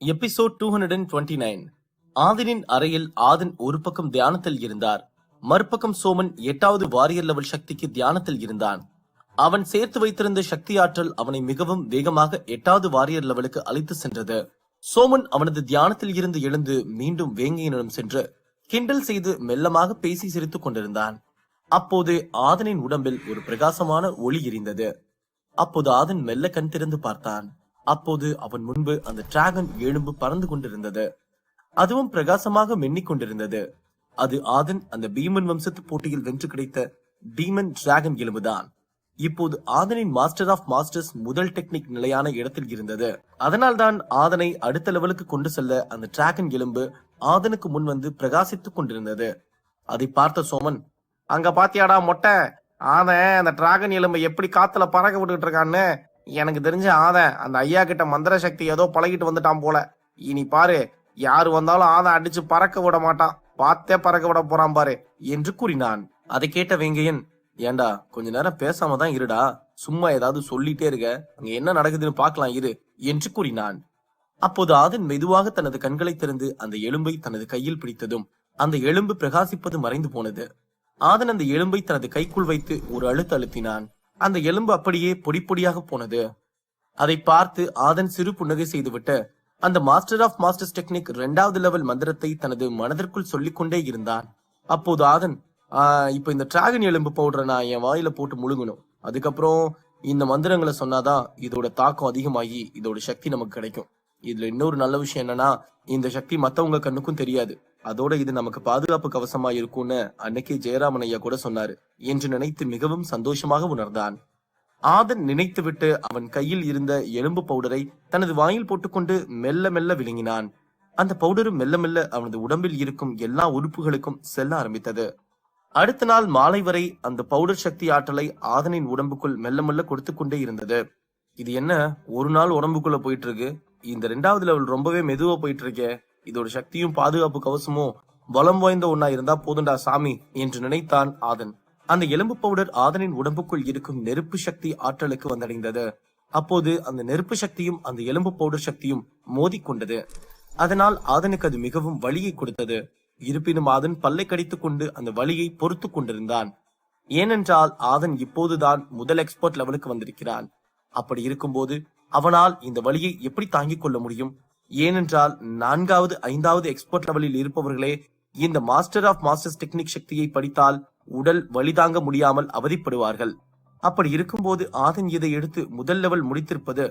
Episode 229. ஆதினின் அறையில் ஆதன் ஒரு பக்கம் தியானத்தில் இருந்தார். மறுபக்கம் சோமன் 8வது வாரியர் லெவல் சக்திக்கு தியானத்தில் இருந்தான். அவன் சேர்த்து வைத்திருந்த சக்தி ஆற்றல் அவனை மிகவும் வேகமாக 8வது வாரியர் லெவலுக்கு அழைத்து சென்றது. சோமன் அவனது தியானத்தில் இருந்து எழுந்து மீண்டும் வேங்கையனிடம் சென்று கிண்டல் செய்து மெல்லமாக பேசி சிரித்துக் கொண்டிருந்தான். அப்போது ஆதனின் உடம்பில் ஒரு பிரகாசமான ஒளி எரிந்தது. அப்போது ஆதன் மெல்ல கண் திறந்து பார்த்தான். அப்போது அவன் முன்பு அந்த டிராகன் எலும்பு பறந்து கொண்டிருந்தது. அதுவும் பிரகாசமாக மின்னிக் கொண்டிருந்தது. அது ஆதன் அந்த பீமன் வம்சத்து போட்டியில் வென்று கிடைத்த டீமன் டிராகன் எலும்புதான். இப்போது ஆதனின் மாஸ்டர் ஆஃப் மாஸ்டர்ஸ் முதல் டெக்னிக் நிலையான இடத்தில் இருந்தது. அதனால்தான் ஆதனை அடுத்த லெவலுக்கு கொண்டு செல்ல அந்த டிராகன் எலும்பு ஆதனுக்கு முன் வந்து பிரகாசித்துக் கொண்டிருந்தது. அதை பார்த்த சோமன், அங்க பாத்தியாடா மொட்டை, ஆதன் அந்த டிராகன் எலும்பை எப்படி காத்துல பறக்க விட்டுட்டு இருக்கான்னு. எனக்கு தெரிஞ்ச ஆதன் அந்த ஐயா கிட்ட மந்திர சக்தி ஏதோ பழகிட்டு வந்துட்டான் போல. இனி பாரு, யாரு வந்தாலும் ஆதன் அடிச்சு பறக்க விட மாட்டான், பார்த்தே பறக்க விட போறான் பாரு என்று கூறினான். அதை கேட்ட வேங்கையன், ஏண்டா கொஞ்ச நேரம் பேசாம தான் இருடா, சும்மா ஏதாவது சொல்லிட்டே இருக்க, அங்க என்ன நடக்குதுன்னு பாக்கலாம் இரு என்று கூறினான். அப்போது ஆதன் மெதுவாக தனது கண்களை திறந்து அந்த எலும்பை தனது கையில் பிடித்ததும் அந்த எலும்பு பிரகாசிப்பது மறைந்து போனது. ஆதன் அந்த எலும்பை தனது கைக்குள் வைத்து ஒரு அழுத்து அழுத்தினான். அந்த எலும்பு அப்படியே பொடி பொடியாக போனது. அதை பார்த்து ஆதன் சிறு புன்னகை செய்துவிட்டு அந்த மாஸ்டர் ஆஃப் மாஸ்டர்ஸ் டெக்னிக் 2வது லெவல் மந்திரத்தை தனது மனதிற்குள் சொல்லிக் கொண்டே இருந்தான். அப்போது ஆதன், இப்ப இந்த டிராகன் எலும்பு பவுடரை நான் என் வாயில போட்டு முழுங்கணும். அதுக்கப்புறம் இந்த மந்திரங்களை சொன்னாதான் இதோட தாக்கம் அதிகமாகி இதோட சக்தி நமக்கு கிடைக்கும். இதுல இன்னொரு நல்ல விஷயம் என்னன்னா, இந்த சக்தி மத்தவங்க கண்ணுக்கும் தெரியாது. அதோட இது நமக்கு பாதுகாப்பு கவசமா இருக்கும்னு அன்னைக்கு ஜெயராமன் ஐயா கூட சொன்னாரு என்று நினைத்து மிகவும் சந்தோஷமாக உணர்ந்தான். ஆதன் நினைத்துவிட்டு அவன் கையில் இருந்த எலும்பு பவுடரை தனது வாயில் போட்டுக்கொண்டு மெல்ல மெல்ல விழுங்கினான். அந்த பவுடரும் மெல்ல மெல்ல அவனது உடம்பில் இருக்கும் எல்லா உறுப்புகளுக்கும் செல்ல ஆரம்பித்தது. அடுத்த நாள் மாலை வரை அந்த பவுடர் சக்தி ஆற்றலை ஆதனின் உடம்புக்குள் மெல்ல மெல்ல கொடுத்து கொண்டே இருந்தது. இது என்ன, ஒரு நாள் உடம்புக்குள்ள போயிட்டு இருக்கு, இந்த 2வது லெவல் ரொம்பவே மெதுவா போயிட்டு இருக்கே, இதோட சக்தியும் பாதுகாப்பு கவசமும் பலம் வாய்ந்த ஒன்னா இருந்தா போதுண்டா சாமி என்று நினைத்தான் ஆதன். அந்த எலும்பு பவுடர் ஆதனின் உடம்புக்குள் இருக்கும் நெருப்பு சக்தி ஆற்றலுக்கு வந்தடைந்தது. அப்போது அந்த நெருப்பு சக்தியும் அந்த எலும்பு பவுடர் சக்தியும் மோதிக்கொண்டது. அதனால் ஆதனுக்கு அது மிகவும் வலியை கொடுத்தது. இருப்பினும் ஆதன் பல்லை கடித்துக் கொண்டு அந்த வலியை பொறுத்து கொண்டிருந்தான். ஏனென்றால் ஆதன் இப்போதுதான் முதல் எக்ஸ்பர்ட் லெவலுக்கு வந்திருக்கிறான். அப்படி இருக்கும்போது அவனால் இந்த வலியை எப்படி தாங்கிக் கொள்ள முடியும்? ஏனென்றால் 4வது 5வது எக்ஸ்பர்ட் லெவலில் இருப்பவர்களே இந்த மாஸ்டர் ஆஃப் மாஸ்டர்ஸ் டெக்னிக் சக்தியை படித்தால் உடல் வலி தாங்க முடியாமல் அவதிப்படுவார்கள். அப்படி இருக்கும்போது ஆதன் இதை எடுத்து முதல் லெவல் முடித்திருப்பது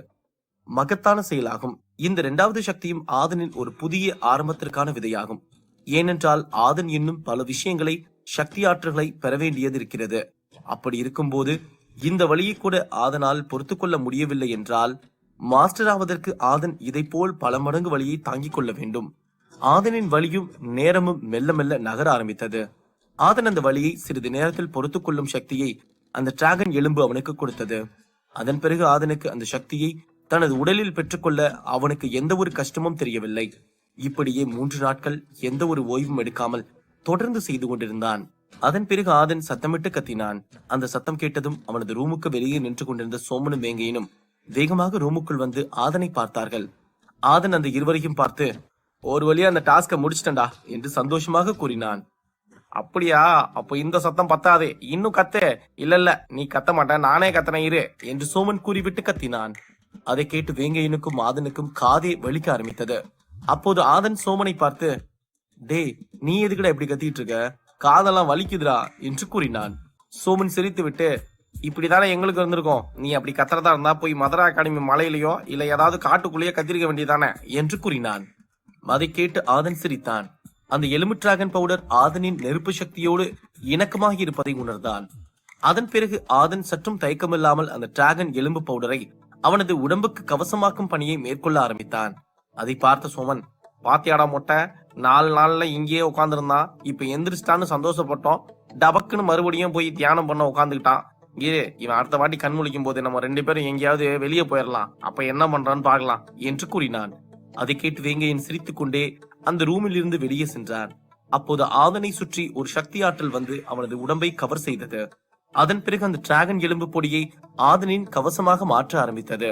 மகத்தான செயலாகும். இந்த 2வது சக்தியும் ஆதனின் ஒரு புதிய ஆரம்பத்திற்கான விதையாகும். ஏனென்றால் ஆதன் இன்னும் பல விஷயங்களை, சக்தி ஆற்றல்களை பெற வேண்டியது இருக்கிறது. அப்படி இருக்கும்போது இந்த வழியை கூட ஆதனால் பொறுத்து கொள்ள முடியவில்லை என்றால் மாஸ்டர் ஆவதற்கு ஆதன் இதை போல் பல மடங்கு வழியை தாங்கிக் கொள்ள வேண்டும். ஆதனின் வலியும் நேரமும் மெல்ல மெல்ல நகர ஆரம்பித்தது. ஆதன் அந்த வழியை சிறிது நேரத்தில் பொறுத்து கொள்ளும் சக்தியை அந்த டிராகன் எலும்பு அவனுக்கு கொடுத்தது. அதன் பிறகு ஆதனுக்கு அந்த சக்தியை தனது உடலில் பெற்றுக்கொள்ள அவனுக்கு எந்த ஒரு கஷ்டமும் தெரியவில்லை. இப்படியே 3 நாட்கள் எந்த ஒரு ஓய்வும் எடுக்காமல் தொடர்ந்து செய்து கொண்டிருந்தான். அதன் பிறகு ஆதன் சத்தமிட்டு கத்தினான். அந்த சத்தம் கேட்டதும் அவனது ரூமுக்கு வெளியே நின்று கொண்டிருந்த சோமனும் வேங்கையனும் வேகமாக ரூமுக்குள் வந்து ஆதனை பார்த்தார்கள். ஆதன் அந்த இருவரையும் பார்த்து, ஒரு வழியா அந்த டாஸ்கை முடிச்சிட்டா என்று சந்தோஷமாக கூறினான். அப்படியா, அப்போ இந்த சத்தம் பத்தாதே, இன்னும் கத்து. இல்ல நீ கத்த மாட்ட, நானே கத்தன இரு என்று சோமன் கூறிவிட்டு கத்தினான். அதை கேட்டு வேங்கையனுக்கும் ஆதனுக்கும் காதே வலிக்க ஆரம்பித்தது. அப்போது ஆதன் சோமனை பார்த்து, டே நீ எதுக்குடா இப்படி கத்திட்டு இருக்க, காதெல்லாம் வலிக்குதுடா என்று கூறினான். சோமன் சிரித்து விட்டு, இப்படிதானே எங்களுக்கு இருந்திருக்கோம், நீ அப்படி கத்துறதா இருந்தா போய் மதுரா அகாடமி மலையிலயோ இல்ல ஏதாவது காட்டுக்குள்ளேயோ கத்திருக்க வேண்டியதானே என்று கூறினான். அதை கேட்டு ஆதன் சிரித்தான். அந்த எலும்பு டிராகன் பவுடர் ஆதனின் நெருப்பு சக்தியோடு இணக்கமாகி இருப்பதை உணர்ந்தான். அதன் பிறகு ஆதன் சற்றும் தயக்கமில்லாமல் அந்த டிராகன் எலும்பு பவுடரை அவனது உடம்புக்கு கவசமாக்கும் பணியை மேற்கொள்ள ஆரம்பித்தான். அதை பார்த்த சோமன், பாத்தியாடா மொட்டை, 4 நாள்ல இங்கேயே உட்காந்துருந்தான், இப்ப எந்திரிச்சிட்டான்னு சந்தோஷப்பட்டோம், டபக்குன்னு மறுபடியும் போய் தியானம் பண்ண உட்காந்துக்கிட்டான். இவன் அடுத்த வாட்டி கண் முழிக்கும் போது நம்ம 2 பேரும் எங்கேயாவது வெளியே போயிடலாம், அப்ப என்ன பண்றான்னு பாக்கலாம் என்று கூறினான். அதை கேட்டு வேங்கையன் சிரித்துக் கொண்டே அந்த ரூமில் இருந்து வெளியே சென்றான். அப்போது ஆதனை சுற்றி ஒரு சக்தி ஆற்றல் வந்து அவனது உடம்பை கவர் செய்தது. அதன் பிறகு அந்த டிராகன் எலும்பு பொடியை ஆதனின் கவசமாக மாற்ற ஆரம்பித்தது.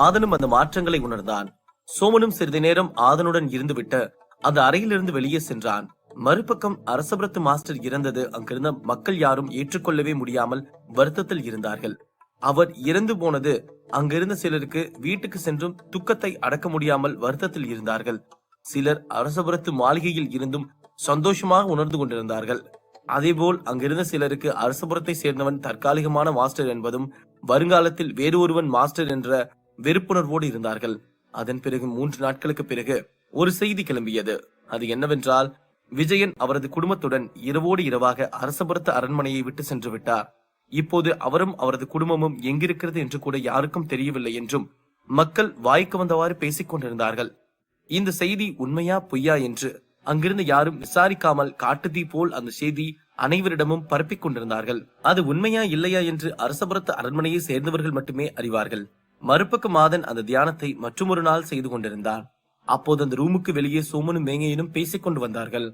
ஆதனும் அந்த மாற்றங்களை உணர்ந்தான். சோமனும் சிறிது நேரம் ஆதனுடன் இருந்துவிட்டு அந்த அறையிலிருந்து வெளியே சென்றான். மறுபக்கம் அரசபுரத்து மாஸ்டர் இறந்தது அங்கிருந்த மக்கள் யாரும் ஏற்றுக்கொள்ளவே முடியாமல் வருத்தத்தில் இருந்தார்கள். அவர் இறந்து போனது அங்கிருந்த சிலருக்கு வீட்டுக்கு சென்றும் துக்கத்தை அடக்க முடியாமல் வருத்தத்தில் இருந்தார்கள். சிலர் அரசபுரத்து மாளிகையில் இருந்தும் சந்தோஷமாக உணர்ந்து கொண்டிருந்தார்கள். அதேபோல் அங்கிருந்த சிலருக்கு அரசபுரத்தை சேர்ந்தவன் தற்காலிகமான மாஸ்டர் என்பதும் வருங்காலத்தில் வேறு ஒருவன் மாஸ்டர் என்ற வெறுப்புணர்வோடு இருந்தார்கள். அதன் பிறகு 3 நாட்களுக்கு பிறகு ஒரு செய்தி கிளம்பியது. அது என்னவென்றால், விஜயன் அவரது குடும்பத்துடன் இரவோடு இரவாக அரசபுரத்து அரண்மனையை விட்டு சென்று விட்டார். இப்போது அவரும் அவரது குடும்பமும் எங்கிருக்கிறது என்று கூட யாருக்கும் தெரியவில்லை என்றும் மக்கள் வாய்க்கு வந்தவாறு பேசிக் கொண்டிருந்தார்கள். இந்த செய்தி உண்மையா பொய்யா என்று அங்கிருந்து யாரும் விசாரிக்காமல் காட்டுத்தீ போல் அந்த செய்தி அனைவரிடமும் பரப்பிக் கொண்டிருந்தார்கள். அது உண்மையா இல்லையா என்று அரசபுரத்து அரண்மனையை சேர்ந்தவர்கள் மட்டுமே அறிவார்கள். மறுபக்க மாதன் அந்த தியானத்தை மற்றொரு நாள் செய்து கொண்டிருந்தான். அப்போது அந்த ரூமுக்கு வெளியே சோமனும் மேங்கையனும் பேசிக் கொண்டு வந்தார்கள்.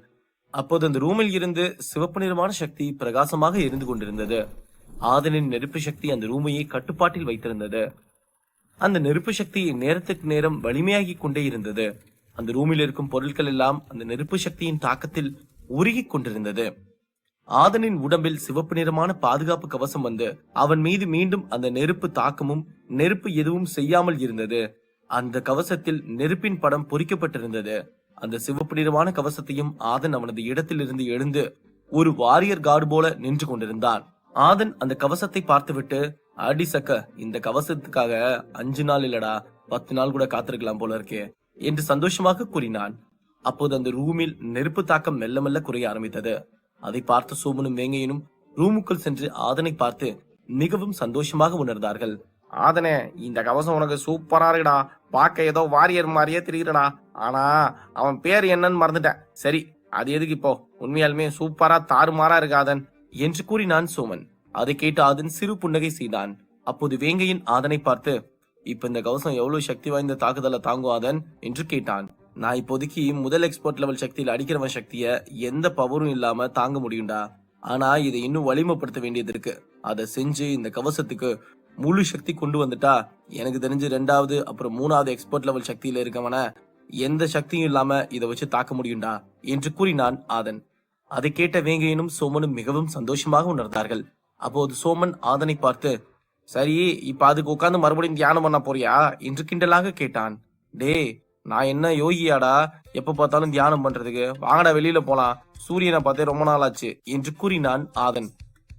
அப்போது அந்த ரூமில் இருந்து சிவப்பு நிறமான சக்தி பிரகாசமாக எரிந்து கொண்டிருந்தது. ஆதனின் நெருப்பு சக்தி அந்த ரூமையை கட்டுப்பாட்டில் வைத்திருந்தது. அந்த நெருப்பு சக்தி நேரத்துக்கு நேரம் வலிமையாகிக் கொண்டே இருந்தது. அந்த ரூமில் இருக்கும் பொருட்கள் எல்லாம் அந்த நெருப்பு சக்தியின் தாக்கத்தில் உருகிக் கொண்டிருந்தது. ஆதனின் உடம்பில் சிவப்பு நிறமான பாதுகாப்பு கவசம் வந்து அவன் மீது மீண்டும் அந்த நெருப்பு தாக்கமும் நெருப்பு எதுவும் செய்யாமல் இருந்தது. அந்த கவசத்தில் நெருப்பின் படம் பொறிக்கப்பட்டிருந்தது. அந்த சிவப்பு நிறமான கவசத்தையும் ஆதன் அவனது இடத்திலிருந்து எழுந்து ஒரு வாரியர் கார்டு போல நின்று கொண்டிருந்தான். ஆதன் அந்த கவசத்தை பார்த்துவிட்டு, அடி சக்க, இந்த கவசத்துக்காக 5 நாள் இல்லடா 10 நாள் கூட காத்திருக்கலாம் போல இருக்கே என்று சந்தோஷமாக கூறினான். அப்போது அந்த ரூமில் நெருப்பு தாக்கம் மெல்ல மெல்ல குறைய ஆரம்பித்தது. அதை பார்த்த சோமனும் வேங்கையனும் ரூமுக்குள் சென்று ஆதனை பார்த்து மிகவும் சந்தோஷமாக உணர்ந்தார்கள். ஆதனே, இந்த கவசம் உனக்கு சூப்பரா இருக்குடா. பார்க்க ஏதோ வாரியர் மாதிரியே தெரியுறடா. ஆனா அவன் பேர் என்னன்னு மறந்துட்டேன். சரி, அது எதுக்கு இப்போ? உண்மையாலுமே சூப்பரா தாறுமாறா இருக்கு ஆதன் என்று கூறினான் சோமன். அதை கேட்டு ஆதன் சிறு புன்னகை செய்தான். அப்போது வேங்கையின் ஆதனை பார்த்து, இப்ப இந்த கவசம் எவ்வளவு சக்தி வாய்ந்த தாக்குதலை தாங்கும் ஆதன் என்று கேட்டான். நான் இப்போதைக்கு முதல் எக்ஸ்பர்ட் லெவல் சக்தியில் அடிக்கிறவன் சக்திய எந்த பவரும் இல்லாம தாங்க முடியும்டா. ஆனா இதை இன்னும் வலிமைப்படுத்த வேண்டியது இருக்கு. அதை செஞ்சு இந்த கவசத்துக்கு முழு சக்தி கொண்டு வந்துட்டா எனக்கு தெரிஞ்சு 2வது அப்புறம் 3வது எக்ஸ்பர்ட் லெவல் சக்தியில இருக்கவன எந்த சக்தியும் இல்லாம இதை வச்சு தாக்க முடியும்டா என்று கூறினான் ஆதன். அதை கேட்ட வேங்கையனும் சோமனும் மிகவும் சந்தோஷமாக உணர்ந்தார்கள். அப்போது சோமன் ஆதனை பார்த்து, சரி, இப்ப அதுக்கு உட்கார்ந்து மறுபடியும் தியானம் பண்ண போறியா என்று கிண்டலாக கேட்டான். டே, நான் என்ன யோகியாடா எப்ப பார்த்தாலும் தியானம் பண்றதுக்கு? வாங்கடா வெளியில போலாம், சூரியனை பார்த்தே ரொம்ப நாள் ஆச்சு என்று கூறினான் ஆதன்.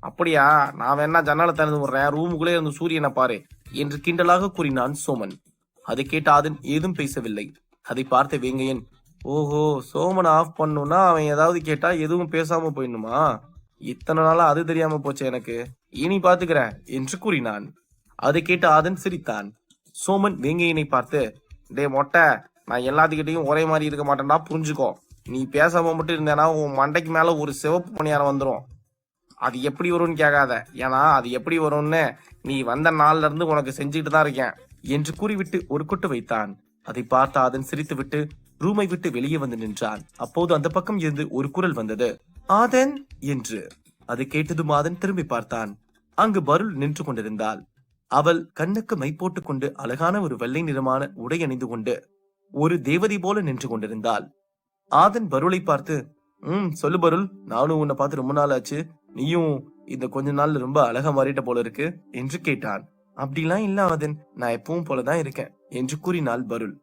அப்படியா? நான் வேணா ஜன்னலை திறந்து விடுறேன், ரூமுக்குள்ளே இருந்து சூரியனை பாரு என்று கிண்டலாக கூறினான் சோமன். அதை கேட்ட ஆதன் ஏதும் பேசவில்லை. அதை பார்த்த வேங்கையன், ஓஹோ, சோமனை ஆஃப் பண்ணுனா அவன் ஏதாவது கேட்டா எதுவும் பேசாம போயிடணுமா? இத்தனை நாளா அது தெரியாம போச்சு எனக்கு. இனி பாத்துக்கிறேன் என்று கூறினான். அதை கேட்ட ஆதன் சிரித்தான். சோமன் வேங்கையனை பார்த்து, டே மொட்டை, நான் எல்லாத்துக்கிட்டையும் ஒரே மாதிரி இருக்க மாட்டேன்டா, புரிஞ்சுக்கோ. நீ பேசாம மட்டும் இருந்தேனா உன் மண்டைக்கு மேல ஒரு சிவப்பு பணியாரம் வந்துடும். அது எப்படி வரும்னு கேட்காத, ஏன்னா அது எப்படி வரும்னு நீ வந்த நாள்ல இருந்து உனக்கு செஞ்சுட்டு தான் இருக்கேன் என்று கூறிவிட்டு ஒரு கொட்டு வைத்தான். அதை பார்த்த ஆதன் சிரித்துவிட்டு ரூமை விட்டு வெளியே வந்து நின்றான். அப்போது அந்த பக்கம் இருந்து ஒரு குரல் வந்தது, ஆதன் என்று. அதை கேட்டதும் ஆதன் திரும்பி பார்த்தான். அங்கு பருள் நின்று கொண்டிருந்தாள். அவள் கண்ணுக்கு மை போட்டுக் கொண்டு அழகான ஒரு வெள்ளை நிறமான உடை அணிந்து கொண்டு ஒரு தேவதை போல நின்று கொண்டிருந்தாள். ஆதன் பருளை பார்த்து, சொல்லு பருள், நானும் உன்னை பார்த்து ரொம்ப நாள் ஆச்சு, நீயும் இந்த கொஞ்ச நாள் ரொம்ப அழகா மாறிட்ட போல இருக்கு என்று கேட்டான். அப்படிலாம் இல்ல ஆதன், நான் எப்பவும் போலதான் இருக்கேன் என்று கூறினாள் பருள்.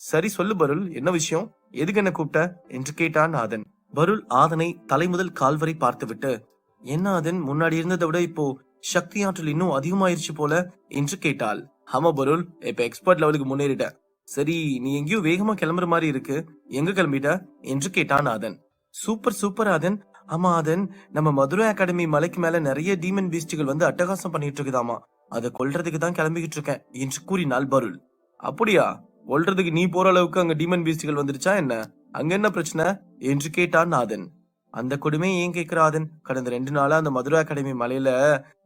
சரி சொல்லு பருள், என்ன விஷயம், எதுக்கு என்ன கூப்பிட்ட என்று கேட்டான் ஆதன். பருள் ஆதனை தலை முதல் கால் வரை பார்த்துவிட்டு, என்ன ஆதன், முன்னாடி இருந்ததை விட இப்போ சக்தி ஆற்றல் இன்னும் அதிகமாயிருச்சு போல என்று கேட்டாள். ஆமா பருள், இப்ப எக்ஸ்பர்ட் லெவலுக்கு முன்னேறிட்ட. சரி, நீ எங்கேயோ வேகமா கிளம்புற மாதிரி இருக்கு, எங்க கிளம்பிட்ட என்று கேட்டான் ஆதன். சூப்பர் சூப்பர் ஆதன். ஆமா ஆதன், நம்ம மதுரை அகாடமி மலைக்கு மேல நிறைய டீமன் பீஸ்டுகள் வந்து அட்டகாசம் பண்ணிட்டு இருக்குதாமா, அதை கொல்றதுக்கு தான் கிளம்பிக்கிட்டு இருக்கேன் என்று கூறினாள் பருள். அப்படியா? கொல்றதுக்கு நீ போற அளவுக்கு அங்க டீமன் பீஸ்டுகள் வந்துருச்சா என்ன? அங்க என்ன பிரச்சனை என்று கேட்டான் ஆதன். அந்த கொடுமை ஏன் கேக்குற ஆதன், கடந்த 2 நாளா அந்த மதுரை அகாடமி மலையில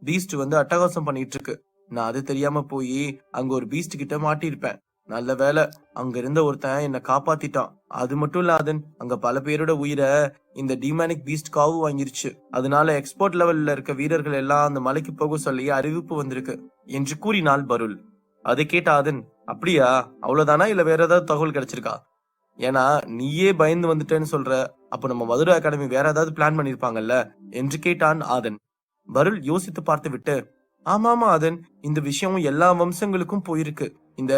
பீஸ்ட் வந்து அட்டகாசம் பண்ணிட்டு இருக்கு. நான் அது தெரியாம போய் அங்க ஒரு பீஸ்ட் கிட்ட மாட்டிருப்பேன். நல்ல வேலை, அங்க இருந்த ஒருத்தன் என்ன காப்பாத்திட்டான். அது மட்டும் இல்ல ஆதன், அங்க பல பேரோட உயிரை இந்த டிமானிக் பீஸ்ட் காவு வாங்கிருச்சு. அதனால எக்ஸ்போர்ட் லெவல்ல இருக்க வீரர்கள் எல்லாம் அந்த மலைக்கு போக சொல்லி அறிவிப்பு வந்திருக்கு என்று கூறினாள் பருள். அதை கேட்ட ஆதன், அப்படியா, அவ்வளவுதானா இல்ல வேற ஏதாவது தகவல் கிடைச்சிருக்கா? ஏன்னா நீயே பயந்து வந்துட்டேன்னு சொல்ற, அப்ப நம்ம மதுரை அகாடமி வேற ஏதாவது பிளான் பண்ணிருப்பாங்கல்ல என்று கேட்டான் ஆதன். பருள் யோசித்து பார்த்து விட்டு, ஆமாமா ஆதன், இந்த விஷயம் எல்லா வம்சங்களுக்கும் போயிருக்கு. இந்த